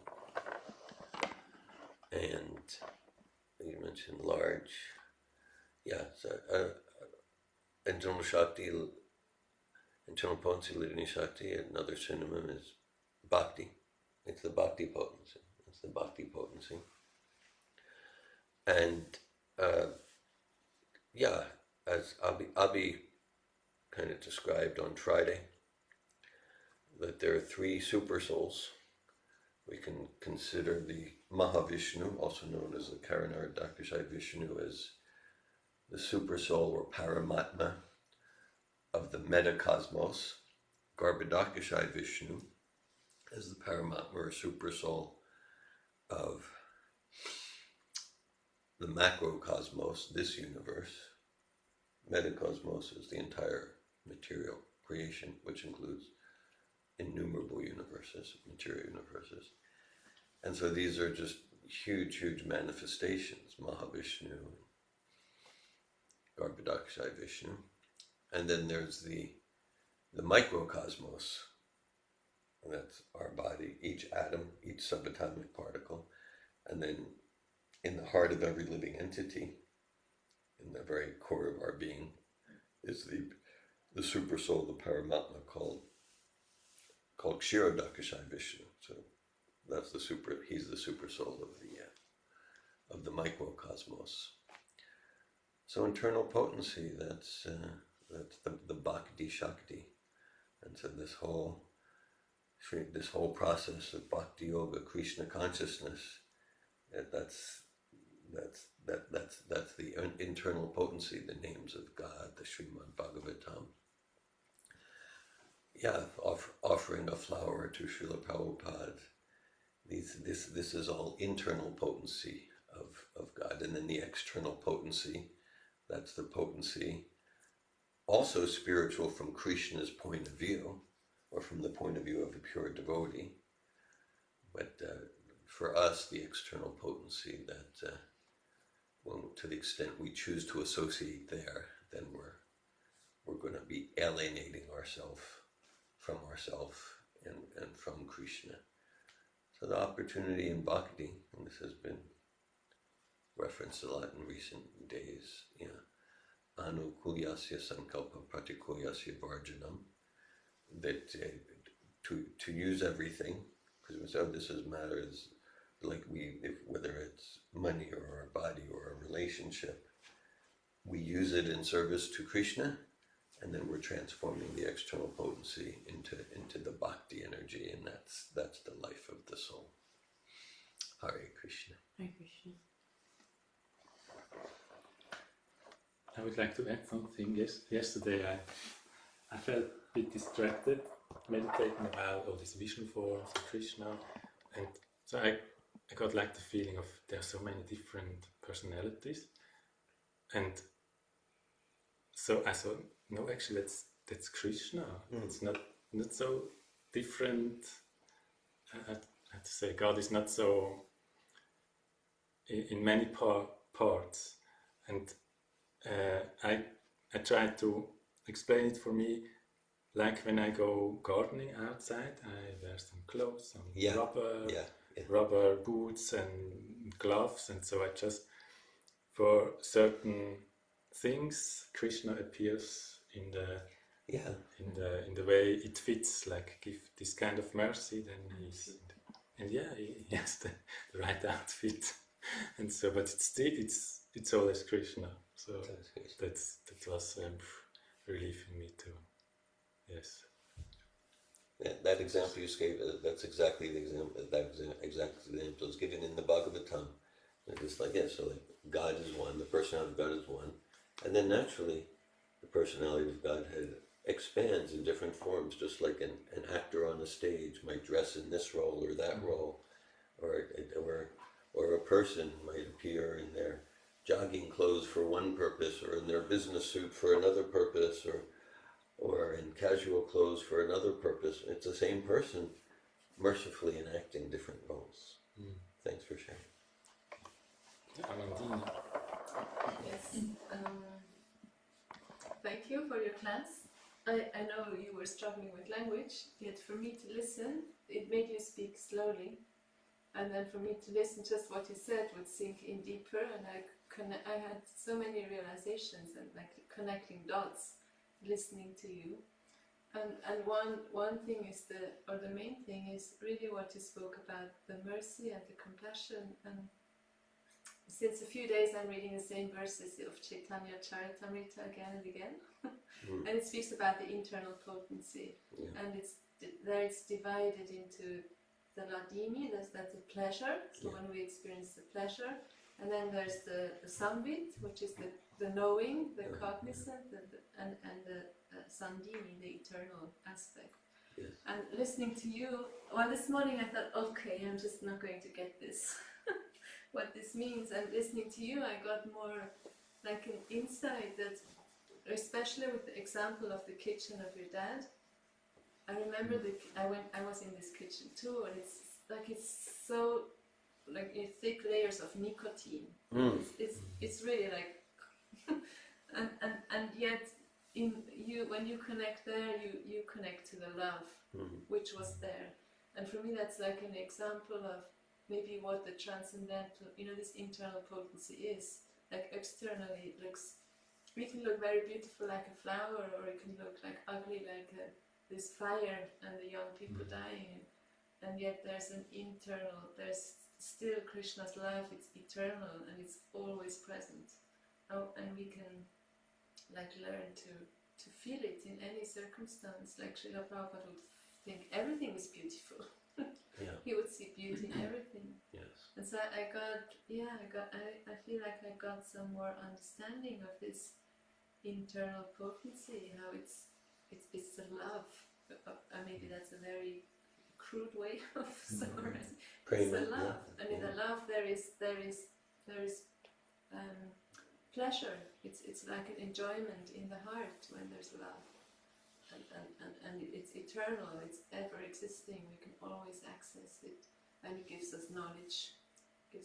And you mentioned large. Yeah, so internal Shakti, internal potency, Ladini Shakti, another synonym is Bhakti. It's the Bhakti potency. It's the Bhakti potency. And as Abhi kind of described on Friday, that there are three super souls. We can consider the Mahavishnu, also known as the Karanar Dakashai Vishnu, as the super soul or Paramatma of the metacosmos, Garbhodakashai Vishnu as the Paramatma or super soul of the macrocosmos, this universe. Metacosmos is the entire material creation, which includes innumerable universes, material universes. And so these are just huge, huge manifestations, Mahavishnu, Garbhodakashai Vishnu. And then there's the microcosmos, and that's our body, each atom, each subatomic particle. And then in the heart of every living entity, in the very core of our being, is the super soul, the Paramatma, called Kshirodakashai Vishnu. So that's he's the super soul of the microcosmos. So internal potency, that's the Bhakti Shakti. And so this whole process of Bhakti Yoga, Krishna consciousness, that's the internal potency, the names of God, the Srimad Bhagavatam. Yeah, offering a flower to Srila Prabhupada. This is all internal potency of God. And then the external potency, that's the potency, also spiritual from Krishna's point of view, or from the point of view of a pure devotee. But for us, the external potency, that to the extent we choose to associate there, then we're going to be alienating ourselves from and from Krishna. So the opportunity in Bhakti, and this has been referenced a lot in recent days, anukulyasya sankalpa pratikulyasya varjanam, that to use everything, because we said this is matters like whether it's money or our body or a relationship, we use it in service to Krishna, and then we're transforming the external potency into the bhakti energy, and that's the life of the soul. Hare Krishna. Hare Krishna. I would like to add something. Yesterday I felt a bit distracted, meditating about all these vision forms of Krishna, and so I got like the feeling of there are so many different personalities, and so I thought, no, actually that's Krishna. It's not so different. I have to say, God is not so in many parts, and I tried to explain it for me, like when I go gardening outside, I wear some clothes, some rubber boots and gloves, and so I just, for certain things, Krishna appears in the way it fits, like give this kind of mercy, then he has the right outfit, and so, but it's always Krishna. So that was relieving me too. Yes. That example you gave, that's exactly the example. Exactly the example is given in the Bhagavatam. It's like, so like God is one, the personality of God is one, and then naturally, the personality of Godhead expands in different forms, just like an actor on a stage might dress in this role or that role, or a person might appear in their jogging clothes for one purpose, or in their business suit for another purpose, or in casual clothes for another purpose. It's the same person mercifully enacting different roles. Thanks for sharing. Amandine. Yes. Thank you for your class. I know you were struggling with language, yet for me to listen, it made you speak slowly. And then for me to listen, just what you said would sink in deeper, and I had so many realizations and like connecting dots listening to you. And one thing is the main thing is really what you spoke about, the mercy and the compassion. And since a few days I'm reading the same verses of Chaitanya Charitamrita again and again. And it speaks about the internal potency. And it's there it's divided into the ladini, that's the pleasure, so when we experience the pleasure, and then there's the samvit, which is the knowing, the cognizant, and the sandini, the eternal aspect. Yes. And listening to you, well, this morning I thought, okay, I'm just not going to get this, what this means. And listening to you, I got more like an insight that, especially with the example of the kitchen of your dad, I remember I was in this kitchen too, and it's so like in thick layers of nicotine. It's really like, and yet in you, when you connect there, you connect to the love which was there. And for me, that's like an example of maybe what the transcendental, this internal potency is. Like externally, we can look very beautiful like a flower, or it can look like ugly like this fire and the young people dying. And yet there's an internal, there's still Krishna's love, it's eternal and it's always present. And we can like learn to feel it in any circumstance. Like Srila Prabhupada would think everything is beautiful. Yeah. He would see beauty in everything. Yes. And so I feel like I got some more understanding of this internal potency, how it's the love. Maybe that's a very crude way of summarizing. It's the love, and in the love there is pleasure. It's like an enjoyment in the heart when there's love, and it's eternal. It's ever existing. We can always access it, and it gives us knowledge. And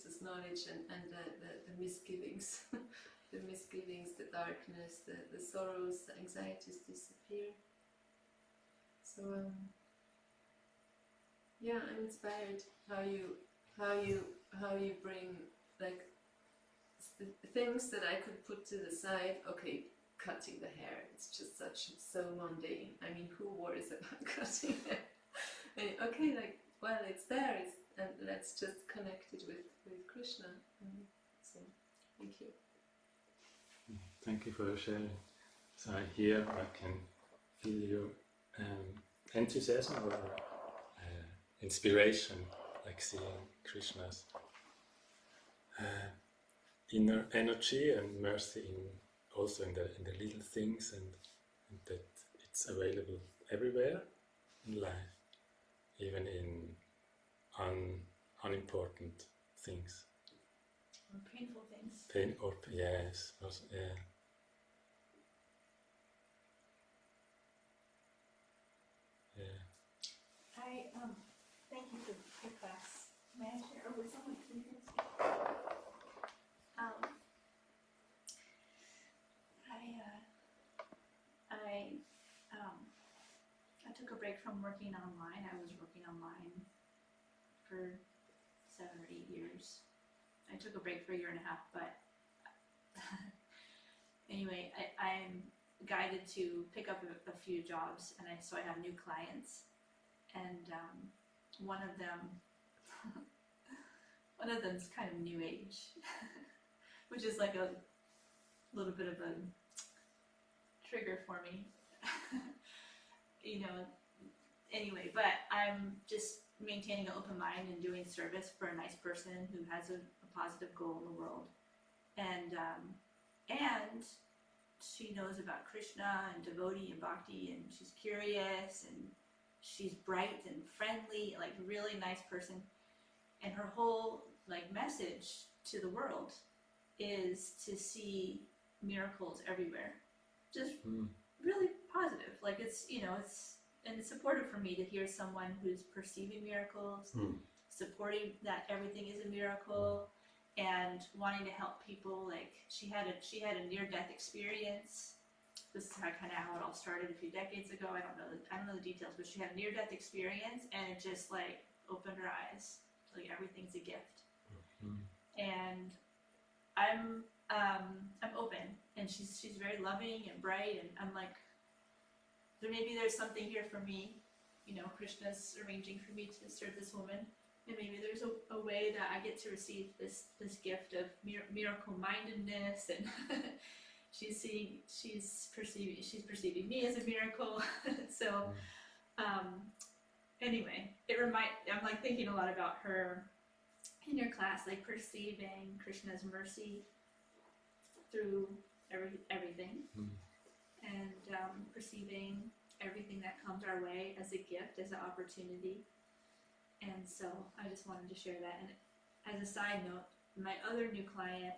the misgivings, the darkness, the sorrows, the anxieties disappear. So I'm inspired how you bring like things that I could put to the side. Okay, cutting the hair, it's just so mundane. I mean, who worries about cutting hair? Okay, like, well, it's there, and let's just connect it with Krishna. So, thank you. Thank you for your sharing. So I can feel your enthusiasm or inspiration, like seeing Krishna's inner energy and mercy also in the little things, and that it's available everywhere in life, even in unimportant things. Or painful things. Yes, also, yeah. Thank you for the class. May I share with someone? I took a break from working online. I was working online for 7 or 8 years. I took a break for 1.5 years, but anyway, I'm guided to pick up a few jobs, and so I have new clients, and one of them's kind of new age, which is like a little bit of a trigger for me. Anyway, but I'm just maintaining an open mind and doing service for a nice person who has a positive goal in the world, and she knows about Krishna and devotee and bhakti, and she's curious and she's bright and friendly, like really nice person, and her whole like message to the world is to see miracles everywhere, just really positive. Like it's supportive for me to hear someone who's perceiving miracles, supporting that everything is a miracle, and wanting to help people. Like she had a near-death experience. This is kind of how it all started a few decades ago. I don't know the details, but she had a near-death experience, and it just like opened her eyes. Like everything's a gift, and I'm open, and she's very loving and bright, and I'm like, there's something here for me. Krishna's arranging for me to serve this woman, and maybe there's a way that I get to receive this gift of miracle mindedness, and she's perceiving me as a miracle. So anyway, I'm like thinking a lot about her in your class, like perceiving Krishna's mercy through everything, and perceiving everything that comes our way as a gift, as an opportunity. And so I just wanted to share that. And as a side note, my other new client,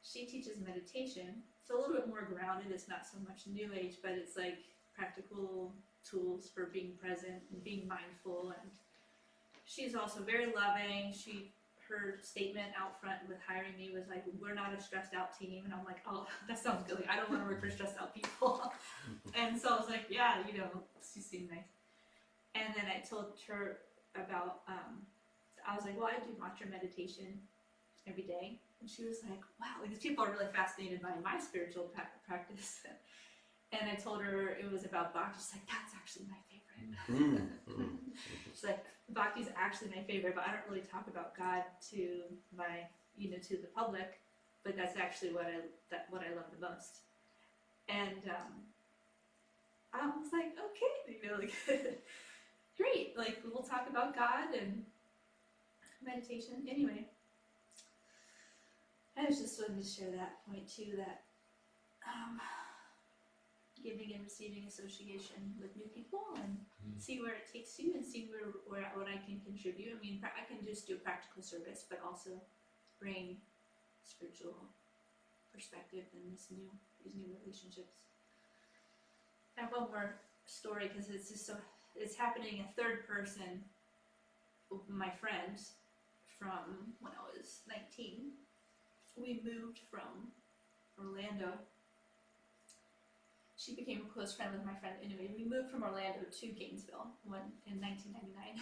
she teaches meditation. It's a little bit more grounded. It's not so much new age, but it's like practical tools for being present and being mindful. And she's also very loving. Her statement out front with hiring me was like, "We're not a stressed out team." And I'm like, "Oh, that sounds good. Like, I don't want to work for stressed out people." And so I was like, "Yeah, she seemed nice." And then I told her about, I was like, "Well, I do mantra meditation every day." And she was like, "Wow, like, these people are really fascinated by my spiritual practice." And I told her it was about bhakti. She's like, "That's actually my favorite." She's like, "Bhakti's actually my favorite, but I don't really talk about God to to the public, but that's actually what I love the most." And I was like, "Okay, like, great. Like, we'll talk about God and meditation." Anyway, I was just wanted to share that point too, that giving and receiving association with new people, and see where it takes you, and see where what I can contribute. I mean, I can just do practical service, but also bring spiritual perspective in these new relationships. I have one more story because it's just it's happening a third person. My friend from when I was 19, we moved from Orlando. She became a close friend with my friend. Anyway, we moved from Orlando to Gainesville in 1999.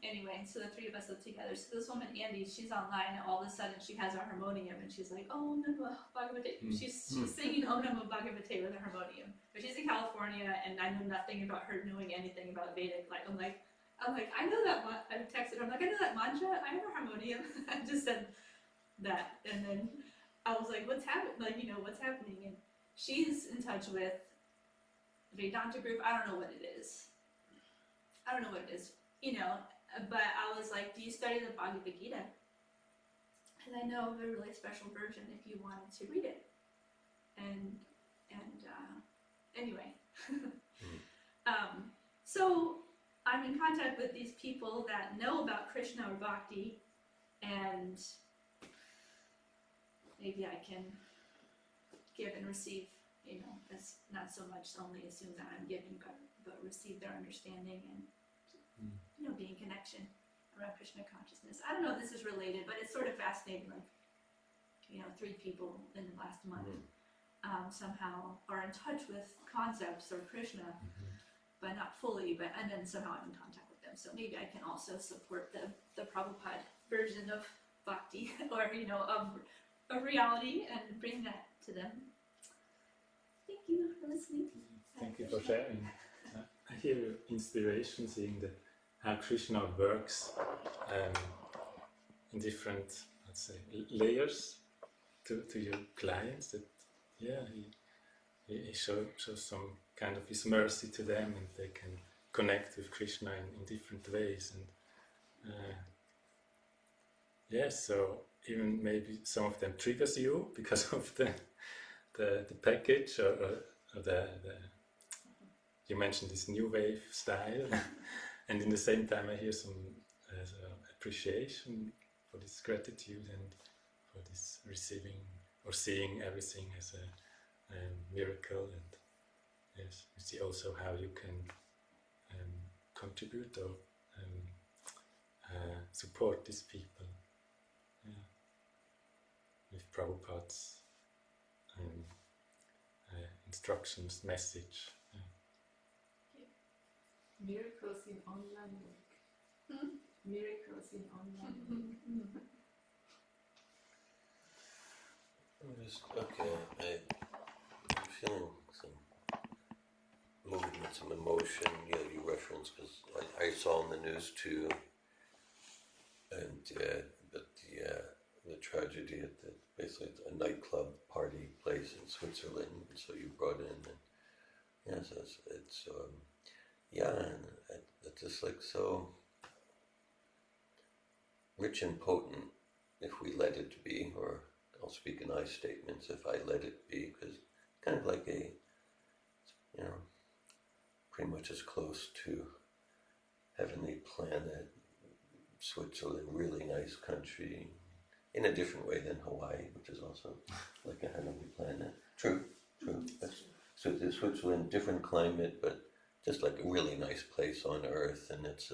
Anyway, so the three of us lived together. So this woman, Andy, she's online, and all of a sudden she has a harmonium, and she's like, "Oh, Namo Bhagavate." She's singing "Oh Namo Bhagavate" with a harmonium. But she's in California, and I know nothing about her knowing anything about Vedic. Like, I'm like, I know that. I texted her. I'm like, "I know that mantra. I have a harmonium." I just said that, and then I was like, "What's happening? Like, what's happening?" And she's in touch with Vedanta group. I don't know what it is. But I was like, "Do you study the Bhagavad Gita?" And I know of a really special version if you wanted to read it. And anyway, so I'm in contact with these people that know about Krishna or Bhakti, and maybe I can give and receive, as not so much only assume that I'm giving, but receive their understanding and be in connection around Krishna consciousness. I don't know if this is related, but it's sort of fascinating. Like, three people in the last month somehow are in touch with concepts or Krishna, but not fully. And then somehow I'm in contact with them. So maybe I can also support the Prabhupada version of Bhakti, or of reality, and bring that to them. Thank you for listening. Thank you for sharing. I hear inspiration, seeing how Krishna works in different, let's say, layers to your clients. That he shows some kind of his mercy to them, and they can connect with Krishna in different ways. And so even maybe some of them triggers you because of the package or the you mentioned this new wave style, and in the same time I hear some appreciation for this gratitude and for this receiving or seeing everything as a miracle. And yes, you see also how you can contribute or support these people with Prabhupada's instructions, message. Miracles in online work. Miracles in online work. I'm feeling some movement, some emotion. You referenced, because I saw in the news too, and the tragedy at basically it's a nightclub party place in Switzerland. So you brought in, and yes, it's yeah, and it's just like so rich and potent if we let it be, or I'll speak in I statements if I let it be, because kind of like a, you know, pretty much as close to heavenly planet, Switzerland, really nice country, in a different way than Hawaii, which is also like a heavenly planet. True. So Switzerland, different climate, but just like a really nice place on Earth, and it's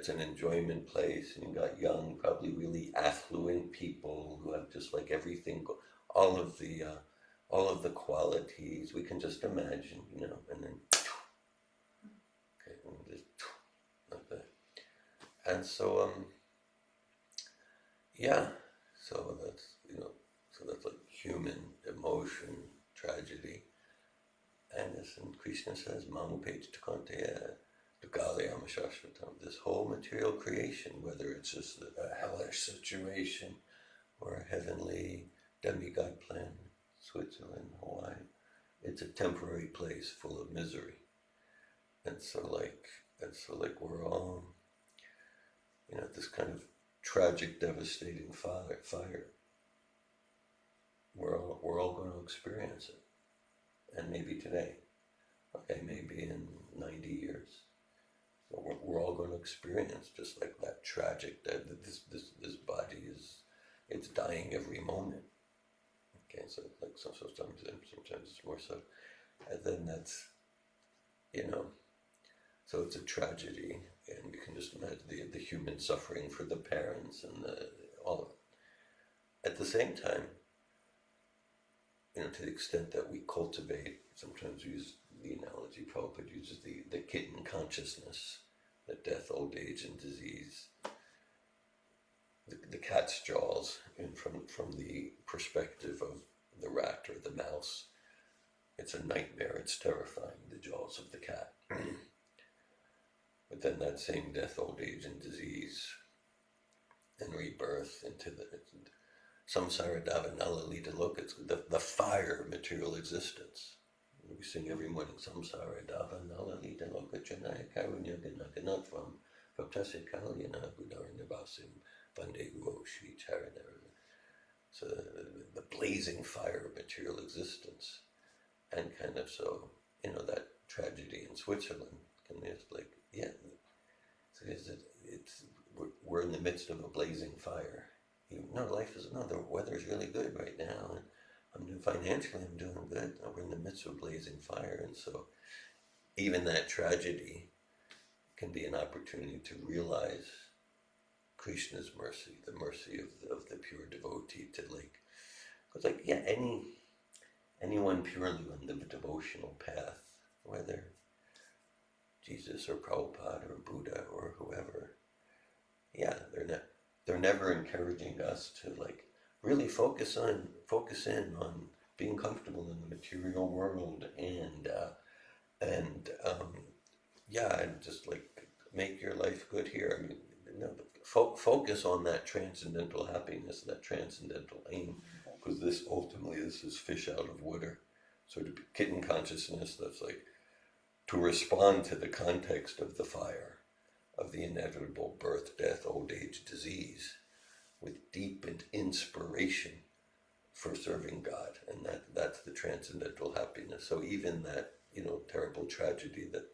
an enjoyment place, and you got young, probably really affluent people who have just like everything, all of the qualities we can just imagine, and then okay, and just like that, and so yeah, so that's like human emotion, tragedy, and as Krishna says, Mamu page Takanteya. This whole material creation, whether it's just a hellish situation or a heavenly demigod plan, Switzerland, Hawaii, it's a temporary place full of misery. And so like we're all, this kind of tragic, devastating fire. We're all going to experience it, and maybe today, okay, maybe in 90 years. We're all going to experience just like that tragic, that this body it's dying every moment. Okay, so like sometimes it's more so, and then that's, so it's a tragedy, and you can just imagine the human suffering for the parents and all of it. At the same time, to the extent that we cultivate, sometimes we use the analogy Prabhupada uses the kitten consciousness, that death, old age, and disease, the cat's jaws, and from the perspective of the rat or the mouse, it's a nightmare, it's terrifying, the jaws of the cat. But then that same death, old age, and disease, and rebirth into the samsara davanala lita loka, it's the fire of material existence. We sing every morning, samsara davanala lita loka janaya karunya ganaganat from bhaktasya kalyana buddharanavasim vande guru shri charanara. So the blazing fire of material existence, and kind of so, that tragedy in Switzerland can be like, yeah, we're in the midst of a blazing fire. The weather's really good right now, and financially I'm doing good. We're in the midst of a blazing fire, and so even that tragedy can be an opportunity to realize Krishna's mercy, the mercy of the pure devotee, to because anyone purely on the devotional path, whether Jesus or Prabhupada or Buddha or whoever, yeah, they're never encouraging us to really focus in on being comfortable in the material world, and yeah, and just make your life good here. I mean, focus on that transcendental happiness, that transcendental aim, because this is fish out of water, sort of kitten consciousness. That's to respond to the context of the fire, of the inevitable birth, death, old age, disease, with deepened inspiration for serving God, and that's the transcendental happiness. So even that terrible tragedy that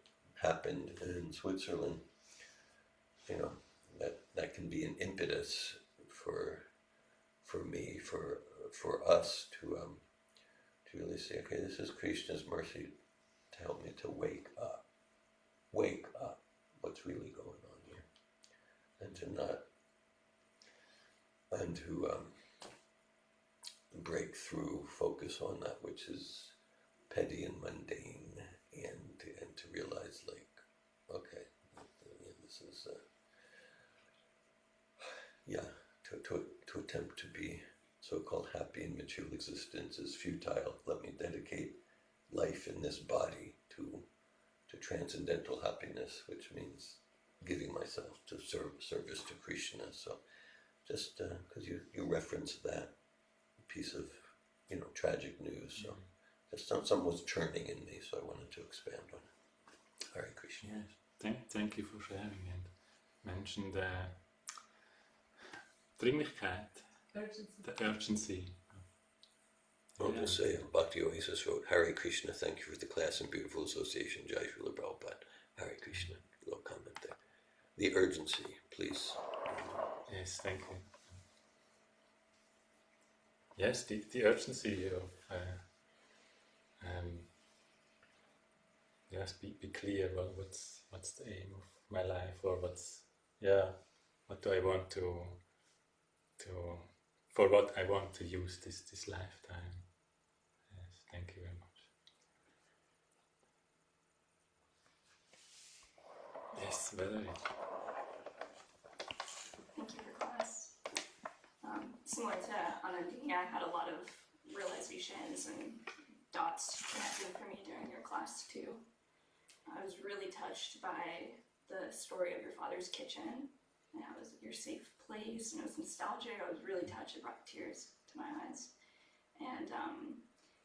happened in Switzerland, that can be an impetus for me, for us to really say, okay, this is Krishna's mercy to help me to wake up, what's really going on here, and to break through, focus on that which is petty and mundane, and to realize okay, this is to attempt to be so-called happy in material existence is futile. Let me dedicate life in this body to transcendental happiness, which means giving myself to service to Krishna. So just because you referenced that piece of tragic news, so just something was churning in me, so I wanted to expand on it. Hare Krishna. Yes. Thank you for sharing and mentioned Dringlichkeit, Urgency. the urgency. I'll just say, Bhakti Oasis wrote, Hare Krishna, thank you for the class and beautiful association, Jai Srila Prabhupada. Hare Krishna, little comment there. The urgency, please. Yes, thank you. Yes, the urgency of yes, be clear. What's the aim of my life, or what do I want to for what I want to use this lifetime. Yes, thank you very much. Yes, Valerie. Thank you for class. Similar to Anandini, I had a lot of realizations and dots connecting for me during your class too. I was really touched by the story of your father's kitchen and how it was your safe place, and it was nostalgic. I was really touched. It brought tears to my eyes. And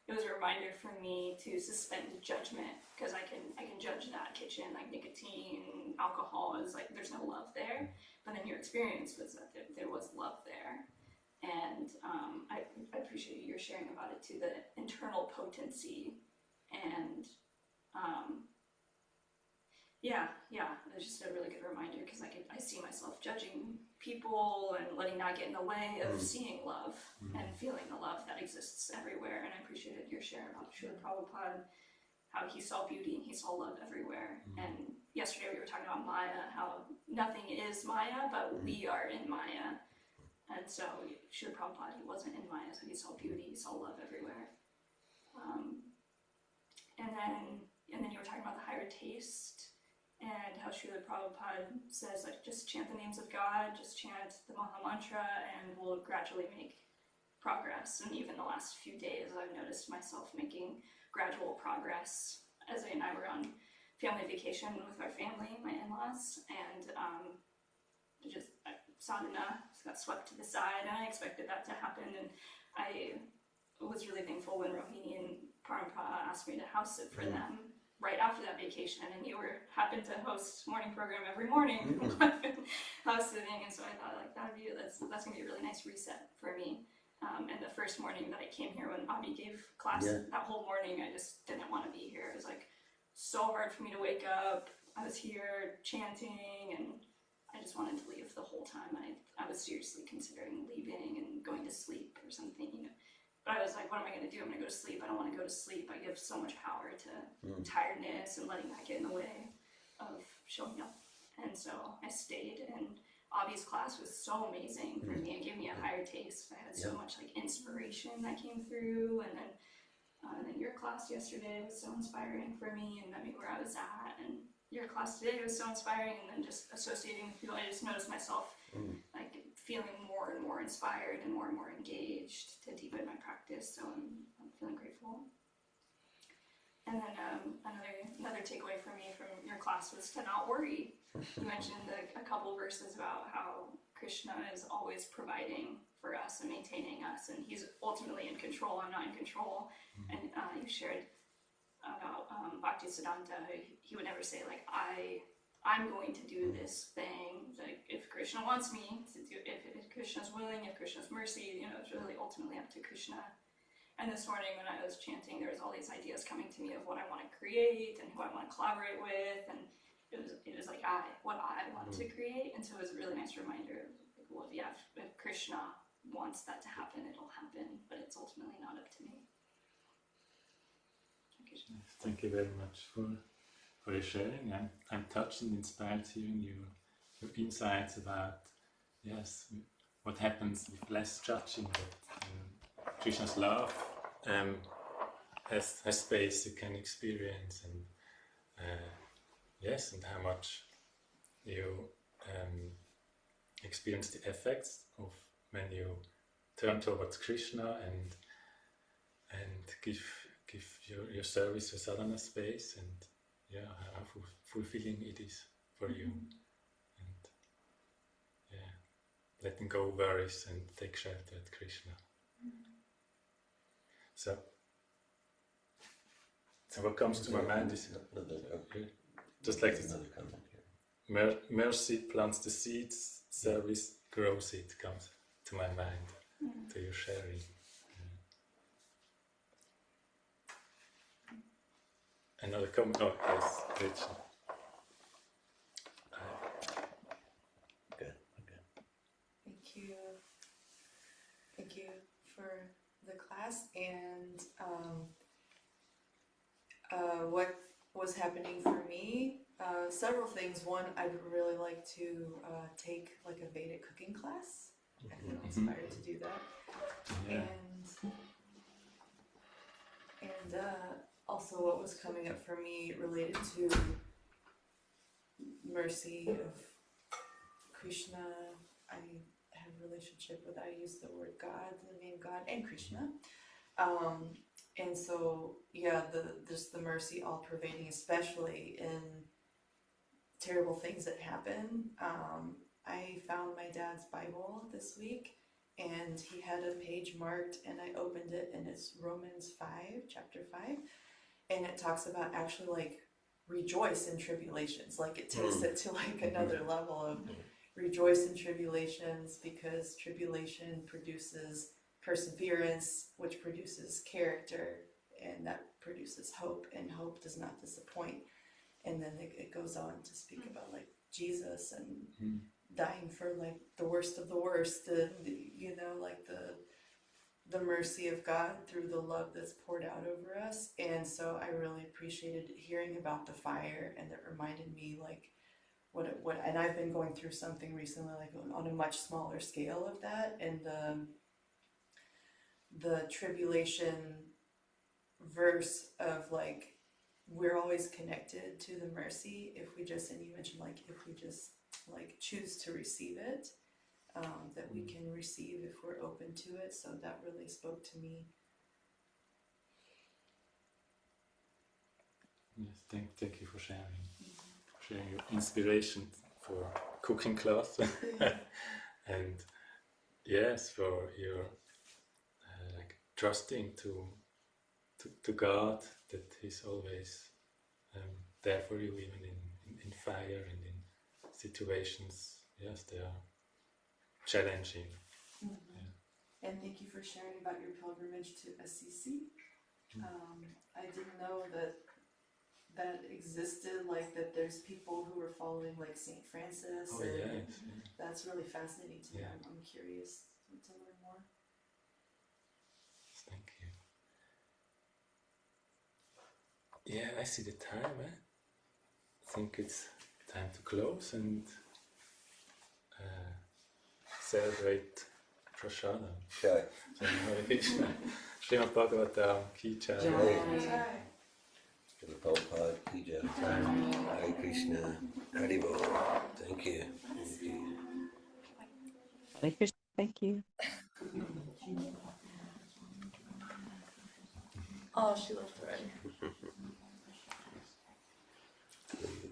it was a reminder for me to suspend judgment, because I can judge that kitchen, like nicotine, alcohol, is like there's no love there. But then your experience was that there was love there. And I appreciate your sharing about it too, the internal potency. And it was just a really good reminder, because I see myself judging people and letting that get in the way of seeing love and feeling the love that exists everywhere. And I appreciated your share about Srila Prabhupada, how he saw beauty and he saw love everywhere. And yesterday we were talking about Maya, how nothing is Maya, but we are in Maya. And so Srila Prabhupada, he wasn't in Maya, so he saw beauty, he saw love everywhere. And then you were talking about the higher taste, and how Srila Prabhupada says, like, just chant the names of God, just chant the Maha Mantra, and we'll gradually make progress. And even the last few days, I've noticed myself making gradual progress. Ezra and I were on family vacation with our family, my in-laws, and sadhana got swept to the side, and I expected that to happen. And I was really thankful when Rohini and Paramatma asked me to house sit for them right after that vacation, and you happened to host morning program every morning. House sitting, and so I thought, like, that's gonna be a really nice reset for me. And the first morning that I came here, when Abhi gave class, that whole morning I just didn't want to be here. It was like so hard for me to wake up. I was here chanting, and I just wanted to leave the whole time. I was seriously considering leaving and going to sleep or something, But I was like, what am I going to do? I'm going to go to sleep. I don't want to go to sleep. I give so much power to tiredness and letting that get in the way of showing up. And so I stayed, and Abhi's class was so amazing for me. It gave me a higher taste. I had so much like inspiration that came through, and then your class yesterday was so inspiring for me and met me where I was at. And your class today was so inspiring, and then just associating with people, I just noticed myself like feeling more and more inspired and more engaged to deepen my practice. So I'm feeling grateful. And then another takeaway for me from your class was to not worry. You mentioned a couple verses about how Krishna is always providing for us and maintaining us, and he's ultimately in control. I'm not in control. And you shared about Bhakti Siddhanta. He would never say, like, I'm going to do this thing. Like, if Krishna wants me to do, if Krishna's willing, if Krishna's mercy, it's really ultimately up to Krishna. And this morning when I was chanting, there was all these ideas coming to me of what I want to create and who I want to collaborate with, and it was like what I want to create. And so it was a really nice reminder of, like, well, yeah, if Krishna wants that to happen, it'll happen, but it's ultimately not up to me. Thank you very much for your sharing. I'm touched and inspired hearing your insights about what happens with less judging, that Krishna's love has space you can experience, and and how much you experience the effects of when you turn towards Krishna and give your service, your sadhana space, and how fulfilling it is for you, and letting go worries and take shelter at Krishna. So what comes to my mind is Just like this. Another comment here. Mercy plants the seeds, service grows it, comes to my mind, to your sharing. Another comment? Oh, yes, Krishna. Good. Thank you for the class and what was happening for me. Several things. One, I'd really like to take like a Vedic cooking class. I feel inspired to do that. Yeah. And also what was coming up for me related to mercy of Krishna. I have a relationship with, I use the word God, the name God, and Krishna. And so, yeah, just the mercy all pervading, especially in terrible things that happen. I found my dad's Bible this week, and he had a page marked, and I opened it, and it's Romans 5, chapter 5, and it talks about actually like rejoice in tribulations. Like it takes it to like another level of rejoice in tribulations, because tribulation produces perseverance, which produces character, and that produces hope, and hope does not disappoint. And then it goes on to speak about like Jesus and dying for like the worst of the worst, like the mercy of God through the love that's poured out over us. And so I really appreciated hearing about the fire, and it reminded me like what and I've been going through something recently like on a much smaller scale of that, and the tribulation verse of like we're always connected to the mercy if we just, and you mentioned like if we just like choose to receive it, that we can receive if we're open to it. So that really spoke to me. Yes, thank you for sharing your inspiration for cooking class, and yes, for your like trusting to God, that He's always there for you, even in fire and in situations. Yes, they are challenging. And thank you for sharing about your pilgrimage to Assisi. I didn't know that existed, like that there's people who were following like Saint Francis. Oh, yes. That's really fascinating to me. Yeah. I'm curious to learn more. Thank you. Yeah, I see the time. I think it's time to close and celebrate Prashadam. Jai. Hare Krishna. Srimad Bhagavatam Ki Jai. Srila Prabhupada Ki Jai. Hare Krishna. Hare Bol. Thank you. Hare Krishna. Thank you. Oh, she left already.